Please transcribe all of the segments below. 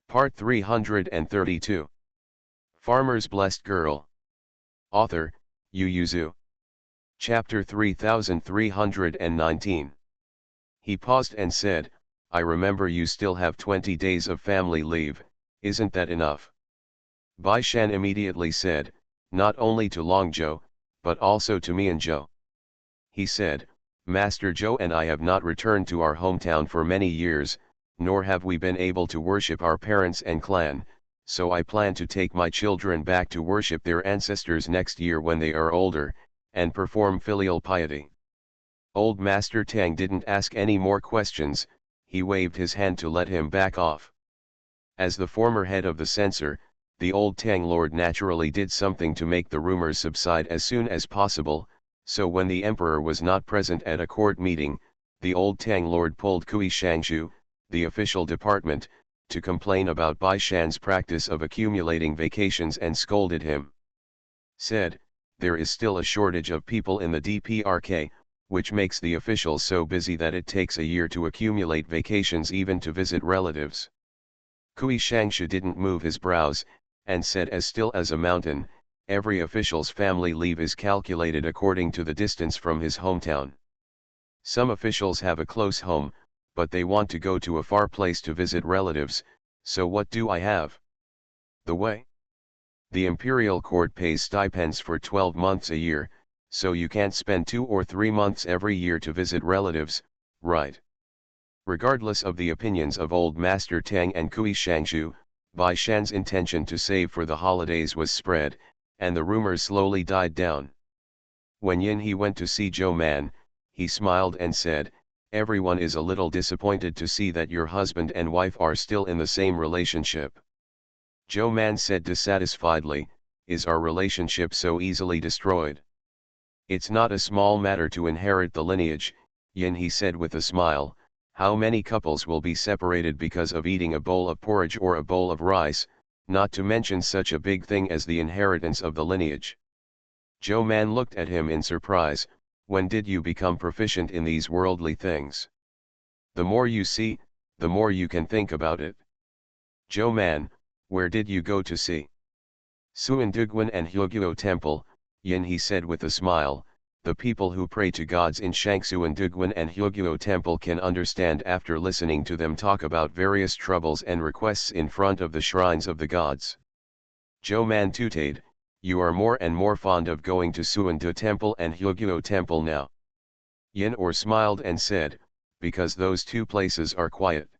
Part 332. Farmer's Blessed Girl. Author, Yu Zhu. Chapter 3319. He paused and said, I remember you still have 20 days of family leave, isn't that enough? Bai Shan immediately said, not only to Long Zhou, but also to me and Zhou. He said, Master Zhou and I have not returned to our hometown for many years, nor have we been able to worship our parents and clan, so I plan to take my children back to worship their ancestors next year when they are older, and perform filial piety. Old Master Tang didn't ask any more questions, he waved his hand to let him back off. As the former head of the censor, the old Tang Lord naturally did something to make the rumors subside as soon as possible, so when the emperor was not present at a court meeting, the old Tang Lord pulled Kui Shangshu, the official department, to complain about Bai Shan's practice of accumulating vacations and scolded him. Said, there is still a shortage of people in the DPRK, which makes the officials so busy that it takes a year to accumulate vacations even to visit relatives. Kui Shangshu didn't move his brows, and said as still as a mountain, every official's family leave is calculated according to the distance from his hometown. Some officials have a close home, but they want to go to a far place to visit relatives, so what do I have? The way? The imperial court pays stipends for 12 months a year, so you can't spend 2 or 3 months every year to visit relatives, right? Regardless of the opinions of old Master Tang and Kui Shangshu, Bai Shan's intention to save for the holidays was spread, and the rumors slowly died down. When Yin He went to see Zhou Man, he smiled and said, everyone is a little disappointed to see that your husband and wife are still in the same relationship. Zhou Man said dissatisfiedly, is our relationship so easily destroyed? It's not a small matter to inherit the lineage, Yin He said with a smile, how many couples will be separated because of eating a bowl of porridge or a bowl of rice, not to mention such a big thing as the inheritance of the lineage. Zhou Man looked at him in surprise, when did you become proficient in these worldly things? The more you see, the more you can think about it. Zhou Man, where did you go to see? Suanduguan and Huguo Temple, Yin He said with a smile, the people who pray to gods in Shangsuanduguan and Huguo Temple can understand after listening to them talk about various troubles and requests in front of the shrines of the gods. Zhou Man tooted, you are more and more fond of going to Suandu Temple and Huguo Temple now. Yin Or smiled and said, because those two places are quiet.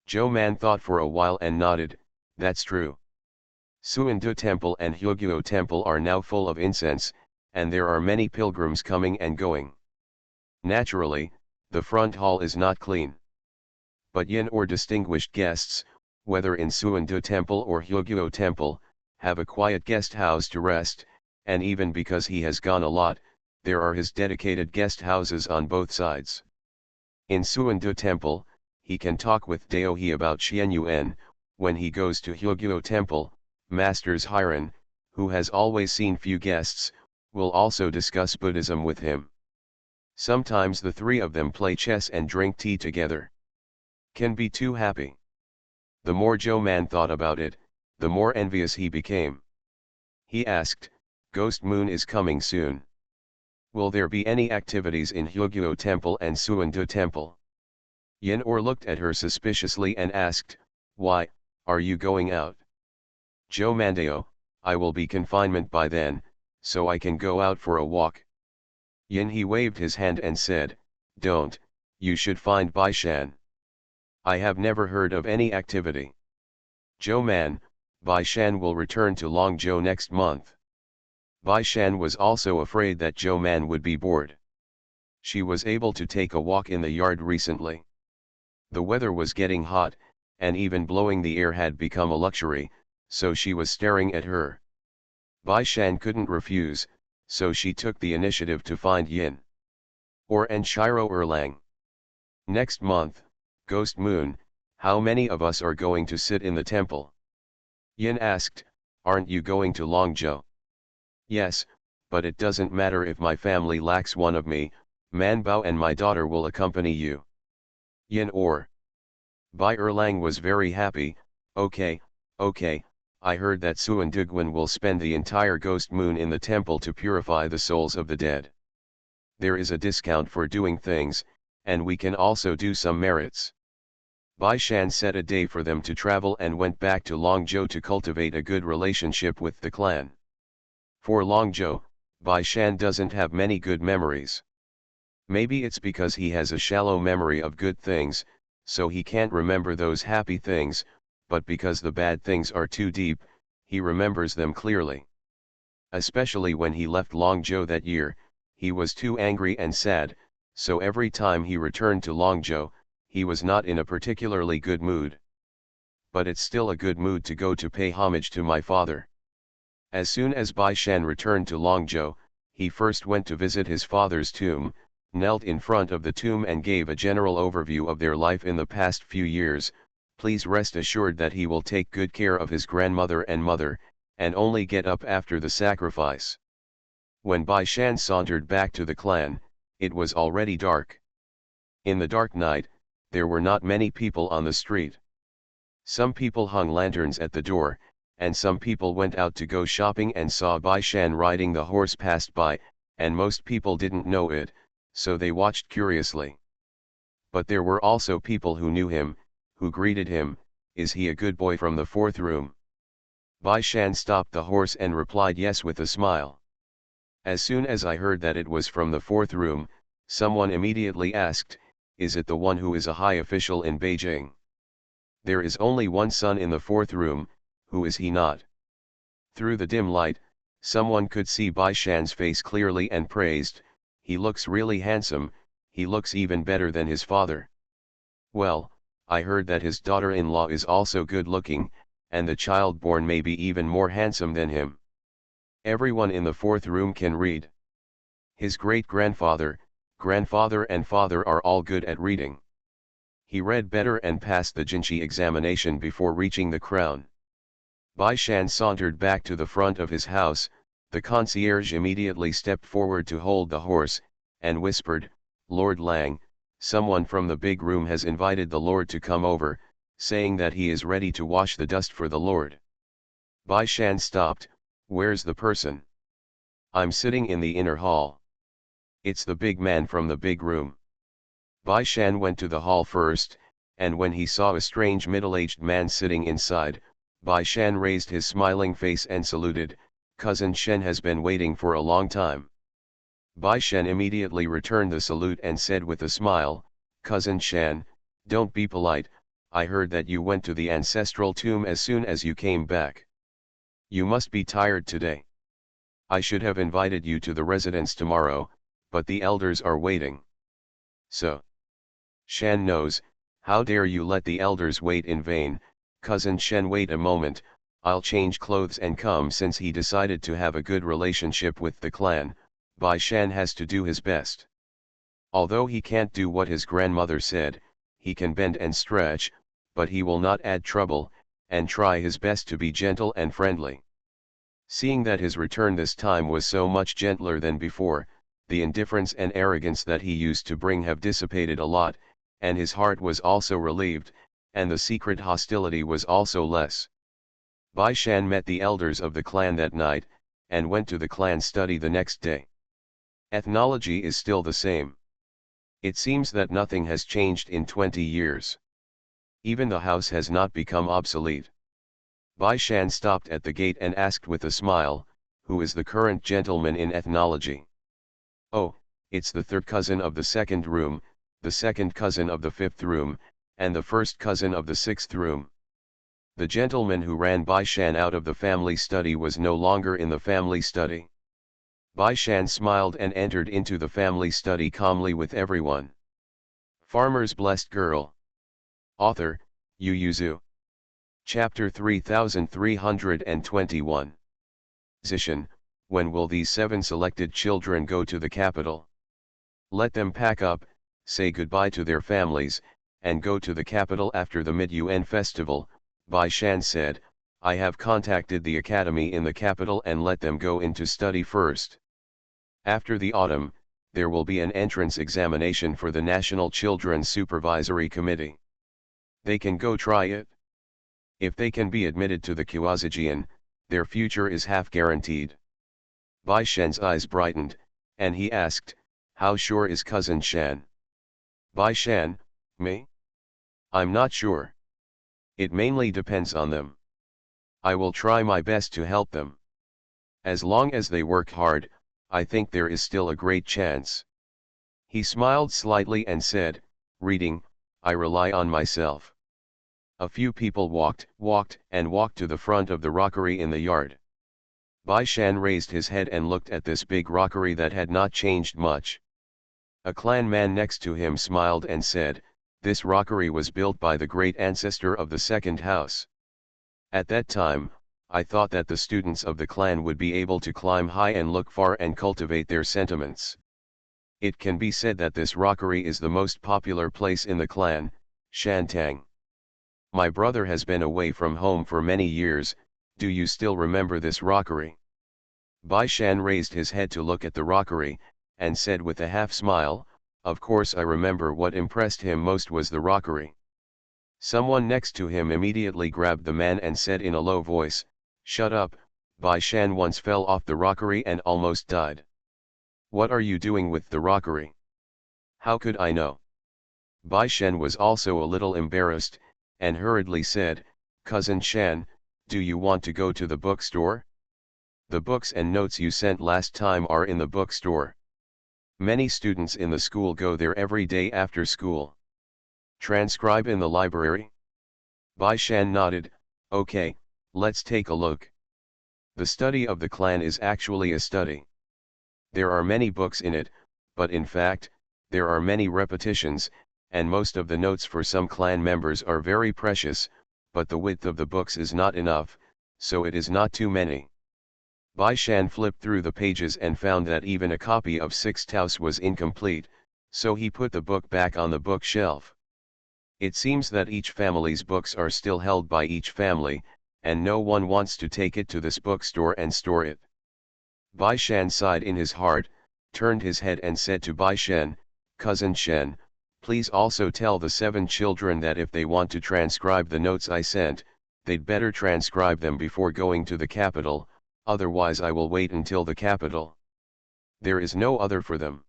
Zhou Man thought for a while and nodded, that's true. Suandu Temple and Huguo Temple are now full of incense, and there are many pilgrims coming and going. Naturally, the front hall is not clean. But Yin Or distinguished guests, whether in Suandu Temple or Huguo Temple, have a quiet guest house to rest, and even because he has gone a lot, there are his dedicated guest houses on both sides. In Suandu Temple, he can talk with Dao He about Xianyuan, when he goes to Huguo Temple, Masters Hiran, who has always seen few guests, will also discuss Buddhism with him. Sometimes the three of them play chess and drink tea together. Can be too happy. The more Zhou Man thought about it, the more envious he became. He asked, Ghost Moon is coming soon. Will there be any activities in Huguo Temple and Suandu Temple? Yin Or looked at her suspiciously and asked, why, are you going out? Zhou Mandao, I will be confinement by then, so I can go out for a walk. Yin He waved his hand and said, don't, you should find Bai Shan. I have never heard of any activity. Zhou Man, Bai Shan will return to Longzhou next month. Bai Shan was also afraid that Zhou Man would be bored. She was able to take a walk in the yard recently. The weather was getting hot, and even blowing the air had become a luxury, so she was staring at her. Bai Shan couldn't refuse, so she took the initiative to find Yin Or and Shiro Erlang. Next month, Ghost Moon, how many of us are going to sit in the temple? Yin asked, aren't you going to Longzhou? Yes, but it doesn't matter if my family lacks one of me, Man Bao and my daughter will accompany you. Yin Or. Bai Erlang was very happy, Okay, okay, I heard that Suan Dugwan will spend the entire ghost moon in the temple to purify the souls of the dead. There is a discount for doing things, and we can also do some merits. Bai Shan set a day for them to travel and went back to Longzhou to cultivate a good relationship with the clan. For Longzhou, Bai Shan doesn't have many good memories. Maybe it's because he has a shallow memory of good things, so he can't remember those happy things, but because the bad things are too deep, he remembers them clearly. Especially when he left Longzhou that year, he was too angry and sad, so every time he returned to Longzhou, he was not in a particularly good mood. But it's still a good mood to go to pay homage to my father. As soon as Bai Shan returned to Longzhou, he first went to visit his father's tomb, knelt in front of the tomb and gave a general overview of their life in the past few years. Please rest assured that he will take good care of his grandmother and mother, and only get up after the sacrifice. When Bai Shan sauntered back to the clan, it was already dark. In the dark night, there were not many people on the street. Some people hung lanterns at the door, and some people went out to go shopping and saw Bai Shan riding the horse passed by, and most people didn't know it, so they watched curiously. But there were also people who knew him, who greeted him, "Is he a good boy from the fourth room?" Bai Shan stopped the horse and replied yes with a smile. As soon as I heard that it was from the fourth room, someone immediately asked, "Is it the one who is a high official in Beijing?" "There is only one son in the fourth room, who is he not?" Through the dim light, someone could see Bai Shan's face clearly and praised, "He looks really handsome, he looks even better than his father." "Well, I heard that his daughter-in-law is also good looking, and the child born may be even more handsome than him." Everyone in the fourth room can read. His great-grandfather, grandfather and father are all good at reading. He read better and passed the Jinshi examination before reaching the crown. Bai Shan sauntered back to the front of his house. The concierge immediately stepped forward to hold the horse, and whispered, "Lord Lang, someone from the big room has invited the Lord to come over, saying that he is ready to wash the dust for the Lord." Bai Shan stopped. "Where's the person?" "I'm sitting in the inner hall." "It's the big man from the big room." Bai Shan went to the hall first, and when he saw a strange middle-aged man sitting inside, Bai Shan raised his smiling face and saluted, "Cousin Shen has been waiting for a long time." Bai Shen immediately returned the salute and said with a smile, "Cousin Shan, don't be polite, I heard that you went to the ancestral tomb as soon as you came back. You must be tired today. I should have invited you to the residence tomorrow, but the elders are waiting." "So Shan knows, how dare you let the elders wait in vain." "Cousin Shen, wait a moment, I'll change clothes and come." Since he decided to have a good relationship with the clan, Bai Shan has to do his best. Although he can't do what his grandmother said, he can bend and stretch, but he will not add trouble, and try his best to be gentle and friendly. Seeing that his return this time was so much gentler than before, the indifference and arrogance that he used to bring have dissipated a lot, and his heart was also relieved, and the secret hostility was also less. Bai Shan met the elders of the clan that night, and went to the clan study the next day. Ethnology is still the same. It seems that nothing has changed in 20 years. Even the house has not become obsolete. Bai Shan stopped at the gate and asked with a smile, "Who is the current gentleman in ethnology?" "Oh, it's the third cousin of the second room, the second cousin of the fifth room, and the first cousin of the sixth room." The gentleman who ran Bai Shan out of the family study was no longer in the family study. Bai Shan smiled and entered into the family study calmly with everyone. Farmer's Blessed Girl. Author, Yu Yuzu. Chapter 3321. Zishan, when will these 7 selected children go to the capital? Let them pack up, say goodbye to their families, and go to the capital after the Mid-Yuan festival. Bai Shan said, "I have contacted the academy in the capital and let them go in to study first. After the autumn, there will be an entrance examination for the National Children's Supervisory Committee. They can go try it." If they can be admitted to the Kuazijian, their future is half guaranteed. Bai Shen's eyes brightened, and he asked, how sure is cousin Shan? Bai Shan, me? I'm not sure. It mainly depends on them. I will try my best to help them. As long as they work hard, I think there is still a great chance. He smiled slightly and said, reading, I rely on myself. A few people walked to the front of the rockery in the yard. Bai Shan raised his head and looked at this big rockery that had not changed much. A clan man next to him smiled and said, this rockery was built by the great ancestor of the second house. At that time, I thought that the students of the clan would be able to climb high and look far and cultivate their sentiments. It can be said that this rockery is the most popular place in the clan, Shantang. My brother has been away from home for many years, do you still remember this rockery? Bai Shan raised his head to look at the rockery, and said with a half smile, of course I remember. What impressed him most was the rockery. Someone next to him immediately grabbed the man and said in a low voice, shut up, Bai Shan once fell off the rockery and almost died. What are you doing with the rockery? How could I know? Bai Shan was also a little embarrassed, and hurriedly said, cousin Shan, do you want to go to the bookstore? The books and notes you sent last time are in the bookstore. Many students in the school go there every day after school. Transcribe in the library? Bai Shan nodded, okay, let's take a look. The study of the clan is actually a study. There are many books in it, but in fact, there are many repetitions, and most of the notes for some clan members are very precious, but the width of the books is not enough, so it is not too many. Bai Shan flipped through the pages and found that even a copy of 6 Taos was incomplete, so he put the book back on the bookshelf. It seems that each family's books are still held by each family, and no one wants to take it to this bookstore and store it. Bai Shan sighed in his heart, turned his head and said to Bai Shen, cousin Shen, please also tell the 7 children that if they want to transcribe the notes I sent, they'd better transcribe them before going to the capital, otherwise I will wait until the capital. There is no other for them.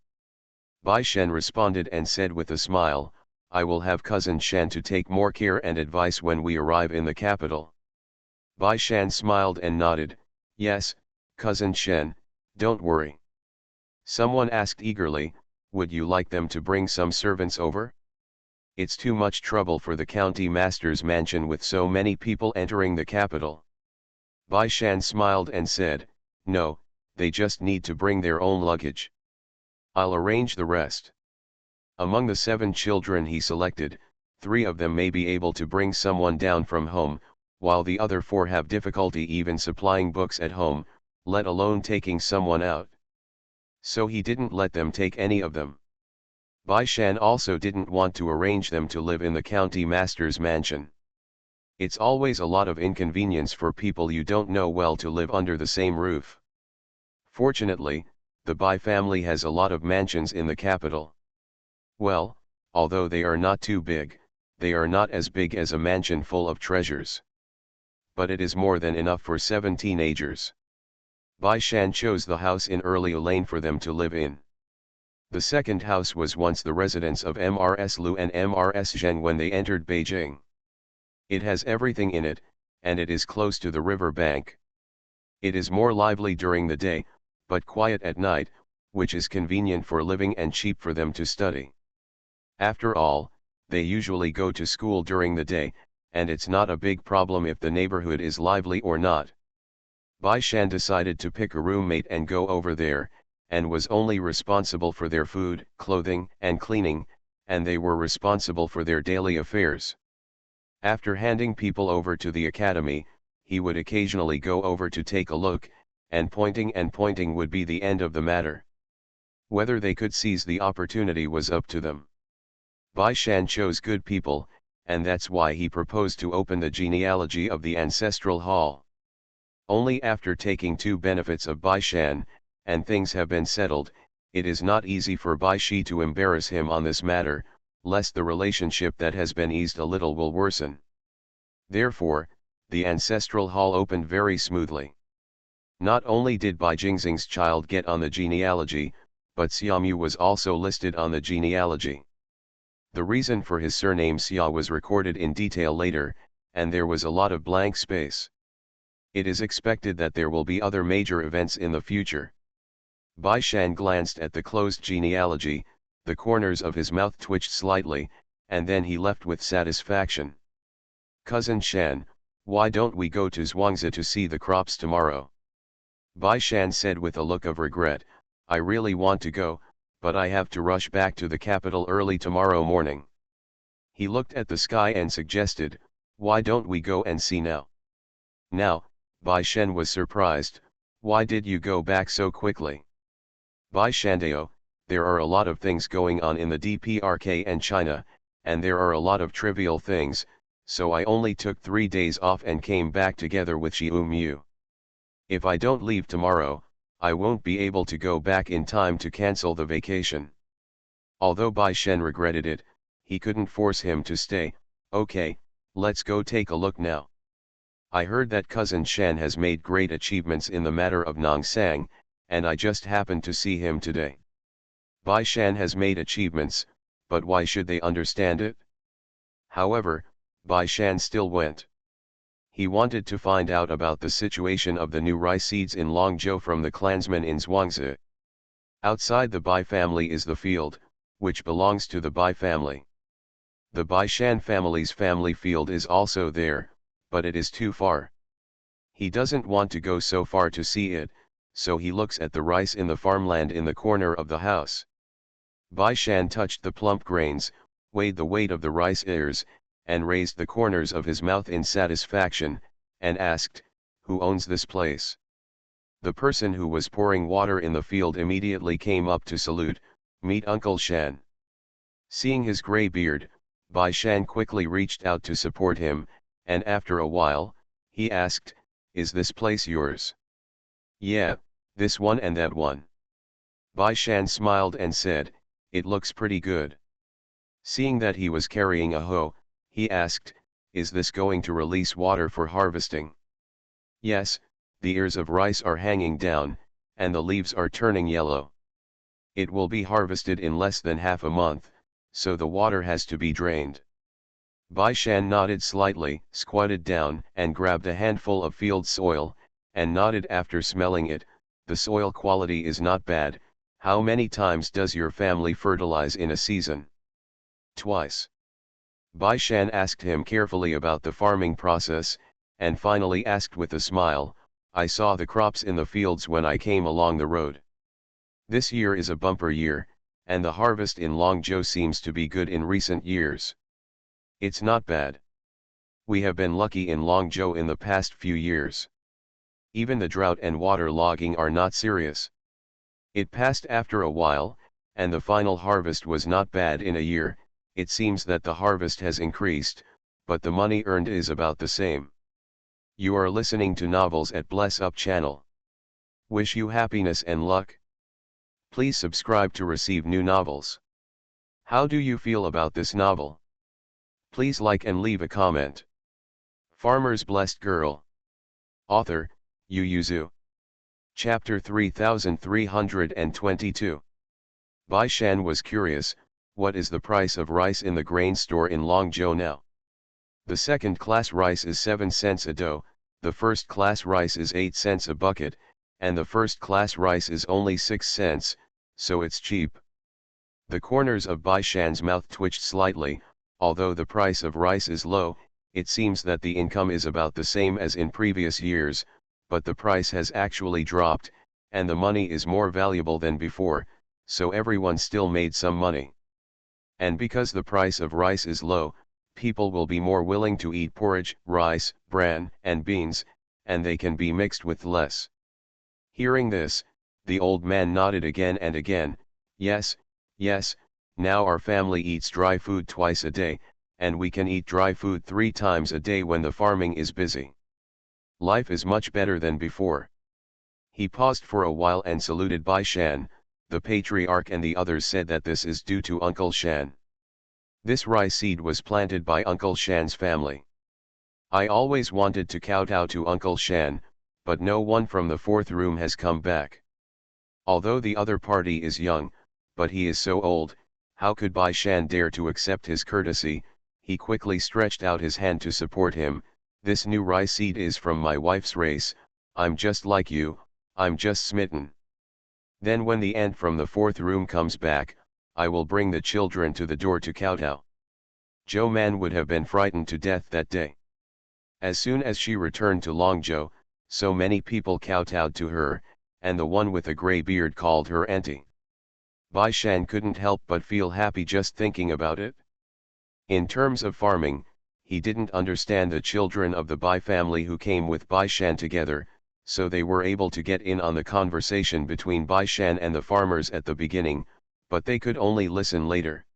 Bai Shen responded and said with a smile, I will have cousin Shan to take more care and advice when we arrive in the capital. Bai Shan smiled and nodded, yes, cousin Shen, don't worry. Someone asked eagerly, would you like them to bring some servants over? It's too much trouble for the county master's mansion with so many people entering the capital. Bai Shan smiled and said, no, they just need to bring their own luggage. I'll arrange the rest. Among the 7 children he selected, 3 of them may be able to bring someone down from home, while the other 4 have difficulty even supplying books at home, let alone taking someone out. So he didn't let them take any of them. Bai Shan also didn't want to arrange them to live in the county master's mansion. It's always a lot of inconvenience for people you don't know well to live under the same roof. Fortunately, the Bai family has a lot of mansions in the capital. Well, although they are not too big, they are not as big as a mansion full of treasures. But it is more than enough for 7 teenagers. Bai Shan chose the house in Early Lane for them to live in. The second house was once the residence of Mrs. Liu and Mrs. Zheng when they entered Beijing. It has everything in it, and it is close to the river bank. It is more lively during the day, but quiet at night, which is convenient for living and cheap for them to study. After all, they usually go to school during the day, and it's not a big problem if the neighborhood is lively or not. Bai Shan decided to pick a roommate and go over there, and was only responsible for their food, clothing, and cleaning, and they were responsible for their daily affairs. After handing people over to the academy, he would occasionally go over to take a look, and pointing would be the end of the matter. Whether they could seize the opportunity was up to them. Bai Shan chose good people, and that's why he proposed to open the genealogy of the ancestral hall. Only after taking 2 benefits of Bai Shan, and things have been settled, it is not easy for Bai Shi to embarrass him on this matter, lest the relationship that has been eased a little will worsen. Therefore, the ancestral hall opened very smoothly. Not only did Bai Jingxing's child get on the genealogy, but Xiaomu was also listed on the genealogy. The reason for his surname Xia was recorded in detail later, and there was a lot of blank space. It is expected that there will be other major events in the future. Bai Shan glanced at the closed genealogy, the corners of his mouth twitched slightly, and then he left with satisfaction. Cousin Shan, why don't we go to Zhuangzi to see the crops tomorrow? Bai Shan said with a look of regret, I really want to go, but I have to rush back to the capital early tomorrow morning. He looked at the sky and suggested, why don't we go and see now? Now, Bai Shan was surprised, why did you go back so quickly? Bai Shandao, there are a lot of things going on in the DPRK and China, and there are a lot of trivial things, so I only took 3 days off and came back together with Xiu Mu. If I don't leave tomorrow, I won't be able to go back in time to cancel the vacation. Although Bai Shen regretted it, he couldn't force him to stay. Okay, let's go take a look now. I heard that cousin Shen has made great achievements in the matter of Nongsang, and I just happened to see him today. Bai Shan has made achievements, but why should they understand it? However, Bai Shan still went. He wanted to find out about the situation of the new rice seeds in Longzhou from the clansmen in Zhuangzi. Outside the Bai family is the field, which belongs to the Bai family. The Bai Shan family's family field is also there, but it is too far. He doesn't want to go so far to see it, so he looks at the rice in the farmland in the corner of the house. Bai Shan touched the plump grains, weighed the weight of the rice ears, and raised the corners of his mouth in satisfaction, and asked, who owns this place? The person who was pouring water in the field immediately came up to salute, meet Uncle Shan. Seeing his grey beard, Bai Shan quickly reached out to support him, and after a while, he asked, is this place yours? Yeah, this one and that one. Bai Shan smiled and said, it looks pretty good. Seeing that he was carrying a hoe, he asked, is this going to release water for harvesting? Yes, the ears of rice are hanging down, and the leaves are turning yellow. It will be harvested in less than half a month, so the water has to be drained. Bai Shan nodded slightly, squatted down and grabbed a handful of field soil, and nodded after smelling it, the soil quality is not bad. How many times does your family fertilize in a season? Twice. Bai Shan asked him carefully about the farming process, and finally asked with a smile, I saw the crops in the fields when I came along the road. This year is a bumper year, and the harvest in Longzhou seems to be good in recent years. It's not bad. We have been lucky in Longzhou in the past few years. Even the drought and water logging are not serious. It passed after a while, and the final harvest was not bad in a year. It seems that the harvest has increased, but the money earned is about the same. You are listening to Novels at Bless Up channel. Wish you happiness and luck. Please subscribe to receive new novels. How do you feel about this novel? Please like and leave a comment. Farmer's Blessed Girl. Author, Yu Yuzu. Chapter 3322. Bai Shan was curious, what is the price of rice in the grain store in Longzhou now? The second-class rice is 7 cents a dough, the first-class rice is 8 cents a bucket, and the first-class rice is only 6 cents, so it's cheap. The corners of Bai Shan's mouth twitched slightly. Although the price of rice is low, it seems that the income is about the same as in previous years, but the price has actually dropped, and the money is more valuable than before, so everyone still made some money. And because the price of rice is low, people will be more willing to eat porridge, rice, bran, and beans, and they can be mixed with less. Hearing this, the old man nodded again and again, yes, yes, now our family eats dry food twice a day, and we can eat dry food 3 times a day when the farming is busy. Life is much better than before. He paused for a while and saluted Bai Shan. The patriarch and the others said that this is due to Uncle Shan. This rice seed was planted by Uncle Shan's family. I always wanted to kowtow to Uncle Shan, but no one from the fourth room has come back. Although the other party is young, but he is so old, how could Bai Shan dare to accept his courtesy? He quickly stretched out his hand to support him. This new rice seed is from my wife's race, I'm just like you, I'm just smitten. Then when the aunt from the fourth room comes back, I will bring the children to the door to kowtow. Zhou Man would have been frightened to death that day. As soon as she returned to Longzhou, so many people kowtowed to her, and the one with a grey beard called her auntie. Bai Shan couldn't help but feel happy just thinking about it. In terms of farming, he didn't understand the children of the Bai family who came with Bai Shan together, so they were able to get in on the conversation between Bai Shan and the farmers at the beginning, but they could only listen later.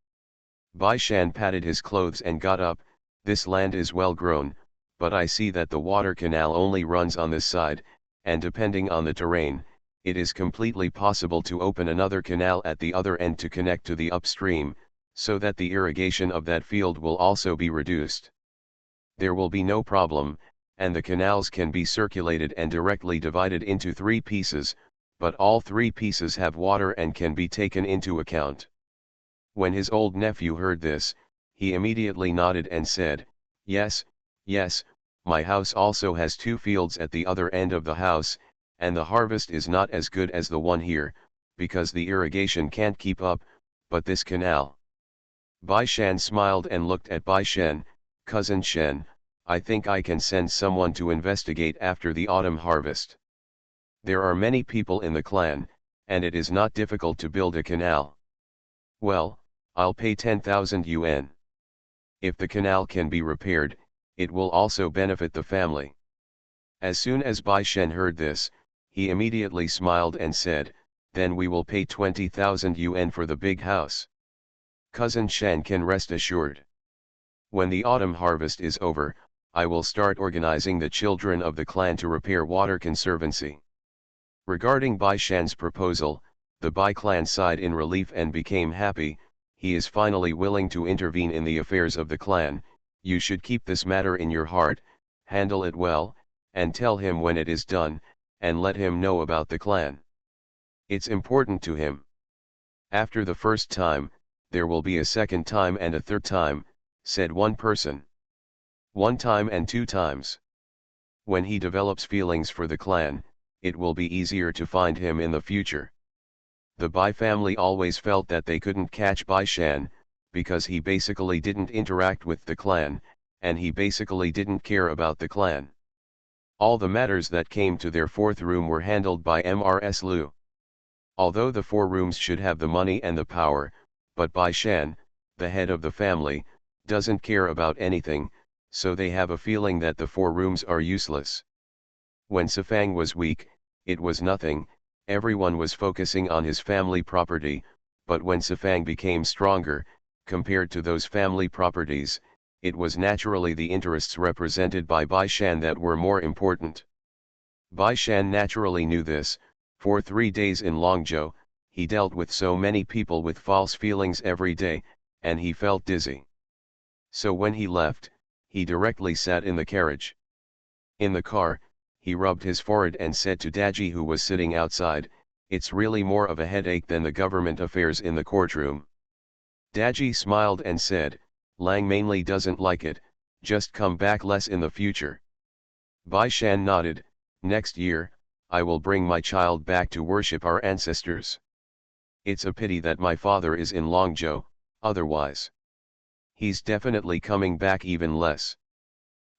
Bai Shan patted his clothes and got up. This land is well grown, but I see that the water canal only runs on this side, and depending on the terrain, it is completely possible to open another canal at the other end to connect to the upstream, so that the irrigation of that field will also be reduced. There will be no problem, and the canals can be circulated and directly divided into 3 pieces, but all 3 pieces have water and can be taken into account. When his old nephew heard this, he immediately nodded and said, "Yes, yes, my house also has 2 fields at the other end of the house, and the harvest is not as good as the one here, because the irrigation can't keep up, but this canal." Bai Shan smiled and looked at Bai Shen. "Cousin Shen, I think I can send someone to investigate after the autumn harvest. There are many people in the clan, and it is not difficult to build a canal. Well, I'll pay 10,000 yuan. If the canal can be repaired, it will also benefit the family." As soon as Bai Shen heard this, he immediately smiled and said, "Then we will pay 20,000 yuan for the big house. Cousin Shen can rest assured. When the autumn harvest is over, I will start organizing the children of the clan to repair water conservancy." Regarding Bai Shan's proposal, the Bai clan sighed in relief and became happy. He is finally willing to intervene in the affairs of the clan. You should keep this matter in your heart, handle it well, and tell him when it is done, and let him know about the clan. It's important to him. After the first time, there will be a second time and a third time, said one person. 1 time and 2 times. When he develops feelings for the clan, it will be easier to find him in the future. The Bai family always felt that they couldn't catch Bai Shan, because he basically didn't interact with the clan, and he basically didn't care about the clan. All the matters that came to their fourth room were handled by Mrs. Liu. Although the 4 rooms should have the money and the power, but Bai Shan, the head of the family, doesn't care about anything, so they have a feeling that the 4 rooms are useless. When Sifang was weak, it was nothing, everyone was focusing on his family property, but when Sifang became stronger, compared to those family properties, it was naturally the interests represented by Bai Shan that were more important. Bai Shan naturally knew this. For 3 days in Longzhou, he dealt with so many people with false feelings every day, and he felt dizzy. So when he left, he directly sat in the carriage. In the car, he rubbed his forehead and said to Daji, who was sitting outside, "It's really more of a headache than the government affairs in the courtroom." Daji smiled and said, "Lang mainly doesn't like it, just come back less in the future." Bai Shan nodded, "Next year, I will bring my child back to worship our ancestors. It's a pity that my father is in Longzhou, otherwise. He's definitely coming back even less."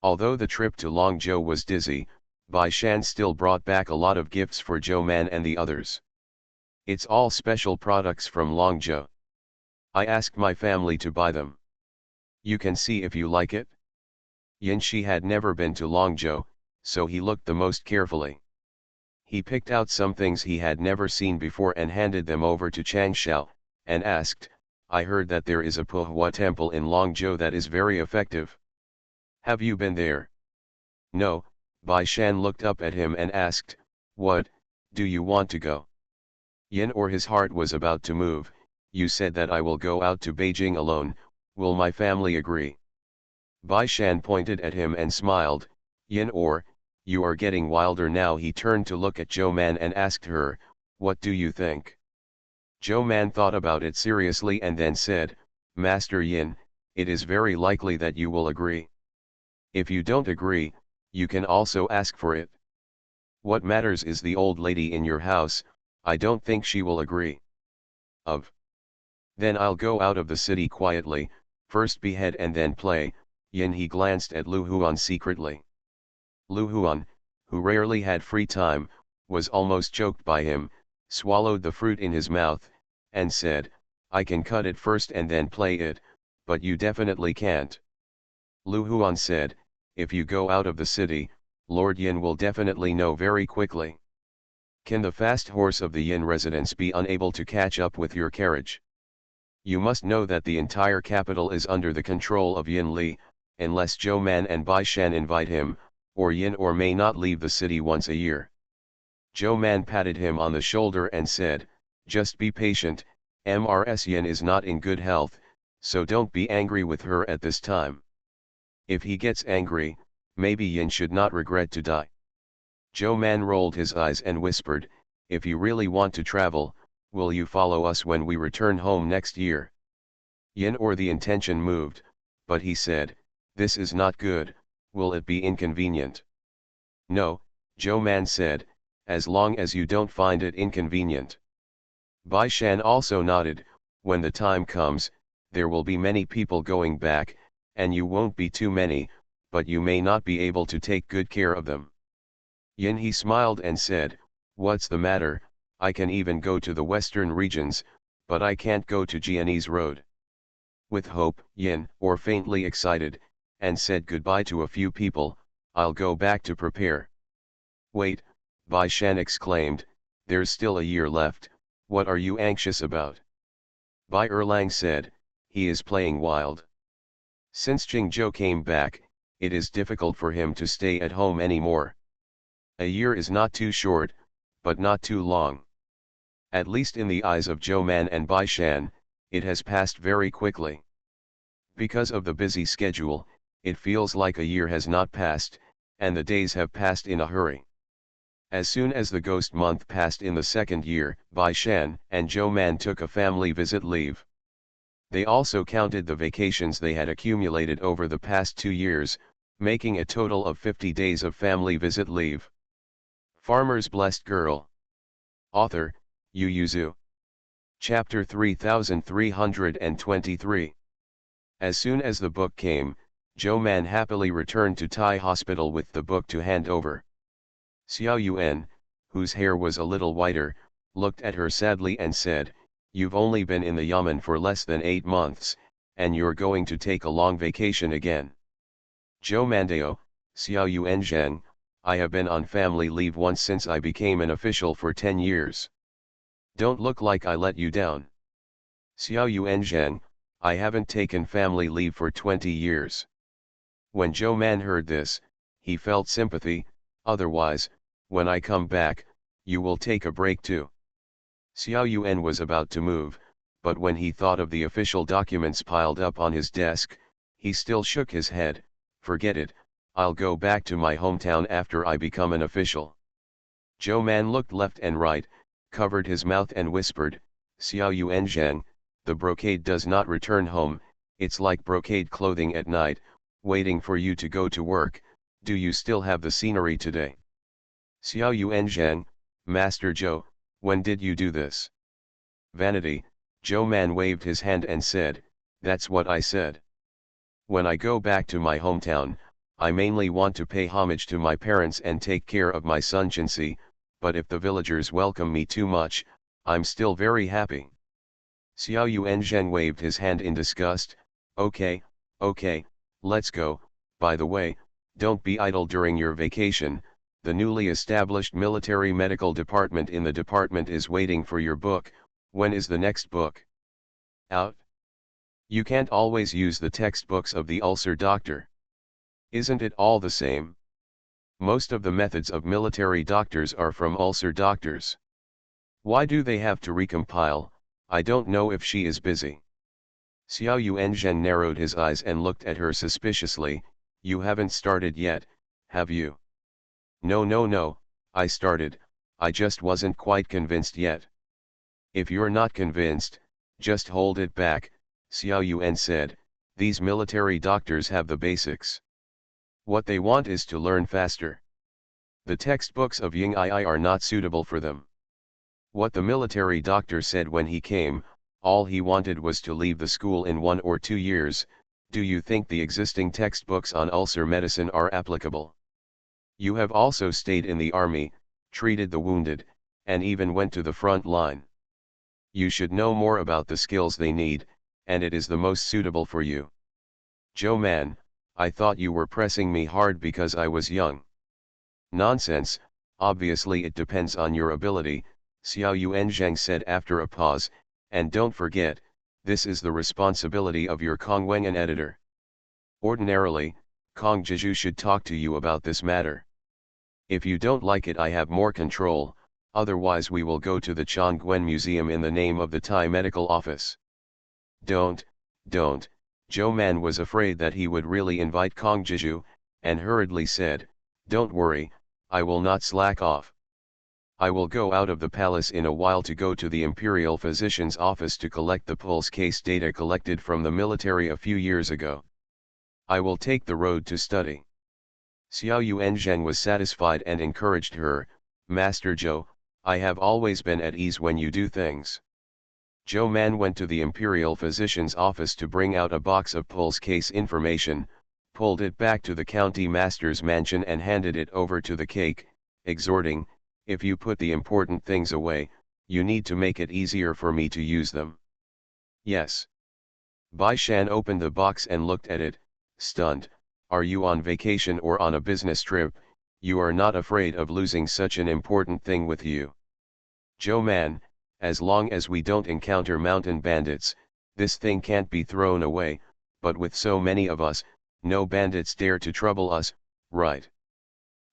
Although the trip to Longzhou was dizzy, Bai Shan still brought back a lot of gifts for Zhou Man and the others. It's all special products from Longzhou. I asked my family to buy them. You can see if you like it. Yin Shi had never been to Longzhou, so he looked the most carefully. He picked out some things he had never seen before and handed them over to Chang Xiao, and asked, "I heard that there is a Puhua temple in Longzhou that is very effective. Have you been there?" "No." Bai Shan looked up at him and asked, "What, do you want to go?" Yin, or his heart was about to move, "You said that I will go out to Beijing alone, will my family agree?" Bai Shan pointed at him and smiled, Yin or, you are getting wilder now. He turned to look at Zhou Man and asked her, what do you think? Zhou Man thought about it seriously and then said, Master Yin, it is very likely that you will agree. If you don't agree, you can also ask for it. What matters is the old lady in your house, I don't think she will agree. Then I'll go out of the city quietly, first behead and then play. Yin. He glanced at Lu Huan secretly. Lu Huan, who rarely had free time, was almost choked by him, swallowed the fruit in his mouth, and said, I can cut it first and then play it, but you definitely can't. Lu Huan said, if you go out of the city, Lord Yin will definitely know very quickly. Can the fast horse of the Yin residence be unable to catch up with your carriage? You must know that the entire capital is under the control of Yin Li, unless Zhou Man and Bai Shan invite him, or Yin or may not leave the city once a year. Zhou Man patted him on the shoulder and said, just be patient, Mrs. Yin is not in good health, so don't be angry with her at this time. If he gets angry, maybe Yin should not regret to die. Zhou Man rolled his eyes and whispered, if you really want to travel, will you follow us when we return home next year? Yin or the intention moved, but he said, this is not good, will it be inconvenient? No, Zhou Man said, as long as you don't find it inconvenient. Bai Shan also nodded, when the time comes, there will be many people going back, and you won't be too many, but you may not be able to take good care of them. Yin. He smiled and said, what's the matter, I can even go to the western regions, but I can't go to Jianese Road. With hope, Yin, or faintly excited, and said goodbye to a few people, I'll go back to prepare. Wait, Bai Shan exclaimed, there's still a year left, what are you anxious about? Bai Erlang said, he is playing wild. Since Jingzhou came back, it is difficult for him to stay at home anymore. A year is not too short, but not too long. At least in the eyes of Zhou Man and Bai Shan, it has passed very quickly. Because of the busy schedule, it feels like a year has not passed, and the days have passed in a hurry. As soon as the ghost month passed in the second year, Bai Shan and Zhou Man took a family visit leave. They also counted the vacations they had accumulated over the past 2 years, making a total of 50 days of family visit leave. Farmer's Blessed Girl. Author, Yu Yuzu. Chapter 3323. As soon as the book came, Zhou Man happily returned to Tai Hospital with the book to hand over. Xiao Yuan, whose hair was a little whiter, looked at her sadly and said, you've only been in the Yamen for less than 8 months, and you're going to take a long vacation again. Zhou Mandao, Xiao Yuan Zheng, I have been on family leave once since I became an official for 10 years. Don't look like I let you down. Xiao Yuan Zheng, I haven't taken family leave for 20 years. When Zhou Man heard this, he felt sympathy, otherwise, when I come back, you will take a break too. Xiao Yuan was about to move, but when he thought of the official documents piled up on his desk, he still shook his head, forget it, I'll go back to my hometown after I become an official. Zhou Man looked left and right, covered his mouth and whispered, Xiao Yuan Zheng, the brocade does not return home, it's like brocade clothing at night, waiting for you to go to work, do you still have the scenery today? Xiao Yuan Zheng, Master Zhou, when did you do this? Vanity, Zhou Man waved his hand and said, that's what I said. When I go back to my hometown, I mainly want to pay homage to my parents and take care of my son Chinsi, but if the villagers welcome me too much, I'm still very happy. Xiao Yuan Zheng waved his hand in disgust, okay, let's go, by the way, don't be idle during your vacation, the newly established military medical department in the department is waiting for your book, when is the next book out? You can't always use the textbooks of the ulcer doctor. Isn't it all the same? Most of the methods of military doctors are from ulcer doctors. Why do they have to recompile? I don't know if she is busy. Xiao Yuanzhen narrowed his eyes and looked at her suspiciously. You haven't started yet, have you? No, no, no, I started, I just wasn't quite convinced yet. If you're not convinced, just hold it back, Xiao Yuan said. These military doctors have the basics. What they want is to learn faster. The textbooks of Ying Ai are not suitable for them. What the military doctor said when he came, all he wanted was to leave the school in 1 or 2 years. Do you think the existing textbooks on ulcer medicine are applicable? You have also stayed in the army, treated the wounded, and even went to the front line. You should know more about the skills they need, and it is the most suitable for you. Joe man, I thought you were pressing me hard because I was young. Nonsense, obviously it depends on your ability, Xiao Yuanzhang said after a pause, and don't forget, this is the responsibility of your Kongwengan editor. Ordinarily, Kong Jiju should talk to you about this matter. If you don't like it, I have more control, otherwise we will go to the Chongwen Museum in the name of the Thai Medical Office. Don't, Zhou Man was afraid that he would really invite Kong Jiju, and hurriedly said, don't worry, I will not slack off. I will go out of the palace in a while to go to the Imperial Physician's office to collect the pulse case data collected from the military a few years ago. I will take the road to study. Xiao Yuanzheng was satisfied and encouraged her, Master Zhou, I have always been at ease when you do things. Zhou Man went to the Imperial Physician's office to bring out a box of pulse case information, pulled it back to the county master's mansion and handed it over to the cake, exhorting, if you put the important things away, you need to make it easier for me to use them. Yes. Bai Shan opened the box and looked at it, stunned. Are you on vacation or on a business trip? You are not afraid of losing such an important thing with you. Zhou Man, as long as we don't encounter mountain bandits, this thing can't be thrown away, but with so many of us, no bandits dare to trouble us, right?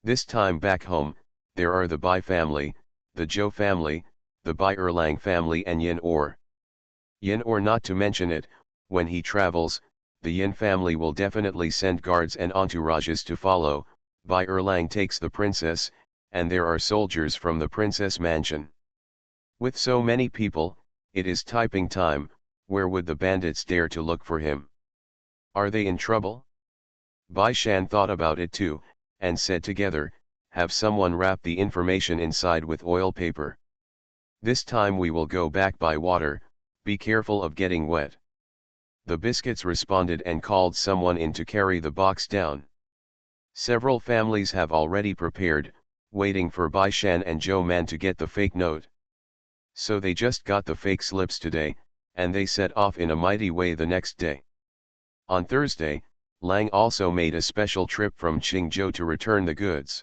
This time back home, there are the Bai family, the Zhou family, the Bai Erlang family and Yin Or. Yin Or, not to mention it, when he travels, the Yin family will definitely send guards and entourages to follow. Bai Erlang takes the princess, and there are soldiers from the princess mansion. With so many people, it is typing time. Where would the bandits dare to look for him? Are they in trouble? Bai Shan thought about it too, and said together, have someone wrap the information inside with oil paper. This time we will go back by water, be careful of getting wet. The biscuits responded and called someone in to carry the box down. Several families have already prepared, waiting for Bai Shan and Zhou Man to get the fake note. So they just got the fake slips today, and they set off in a mighty way the next day. On Thursday, Lang also made a special trip from Qingzhou to return the goods.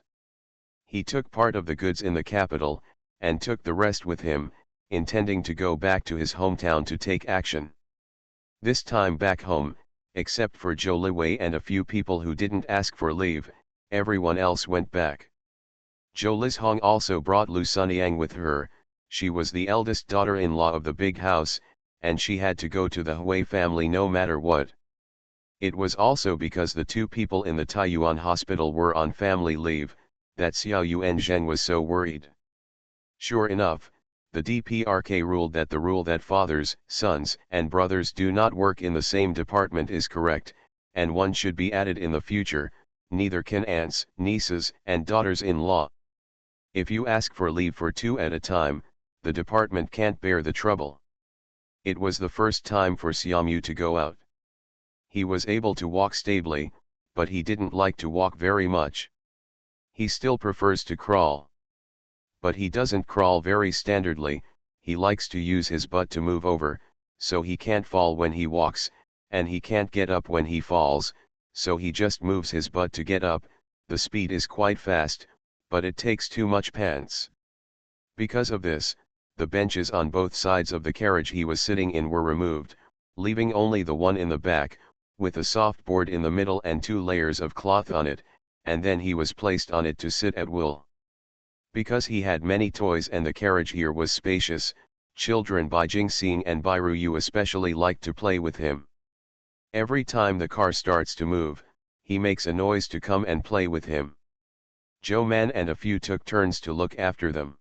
He took part of the goods in the capital, and took the rest with him, intending to go back to his hometown to take action. This time back home, except for Zhou Liwei and a few people who didn't ask for leave, everyone else went back. Zhou Lizhong also brought Lu Sunyang with her. She was the eldest daughter-in-law of the big house, and she had to go to the Hui family no matter what. It was also because the two people in the Taiyuan hospital were on family leave, that Xiao Yuanzheng was so worried. Sure enough, the DPRK ruled that the rule that fathers, sons, and brothers do not work in the same department is correct, and one should be added in the future, neither can aunts, nieces, and daughters-in-law. If you ask for leave for 2 at a time, the department can't bear the trouble. It was the first time for Xiaomu to go out. He was able to walk stably, but he didn't like to walk very much. He still prefers to crawl. But he doesn't crawl very standardly, he likes to use his butt to move over, so he can't fall when he walks, and he can't get up when he falls, so he just moves his butt to get up. The speed is quite fast, but it takes too much pants. Because of this, the benches on both sides of the carriage he was sitting in were removed, leaving only the one in the back, with a soft board in the middle and 2 layers of cloth on it, and then he was placed on it to sit at will. Because he had many toys and the carriage here was spacious, Children Bai Jingxing and Bai Ruyu especially like to play with him. Every time the car starts to move, he makes a noise to come and play with him. Zhou Man and a few took turns to look after them.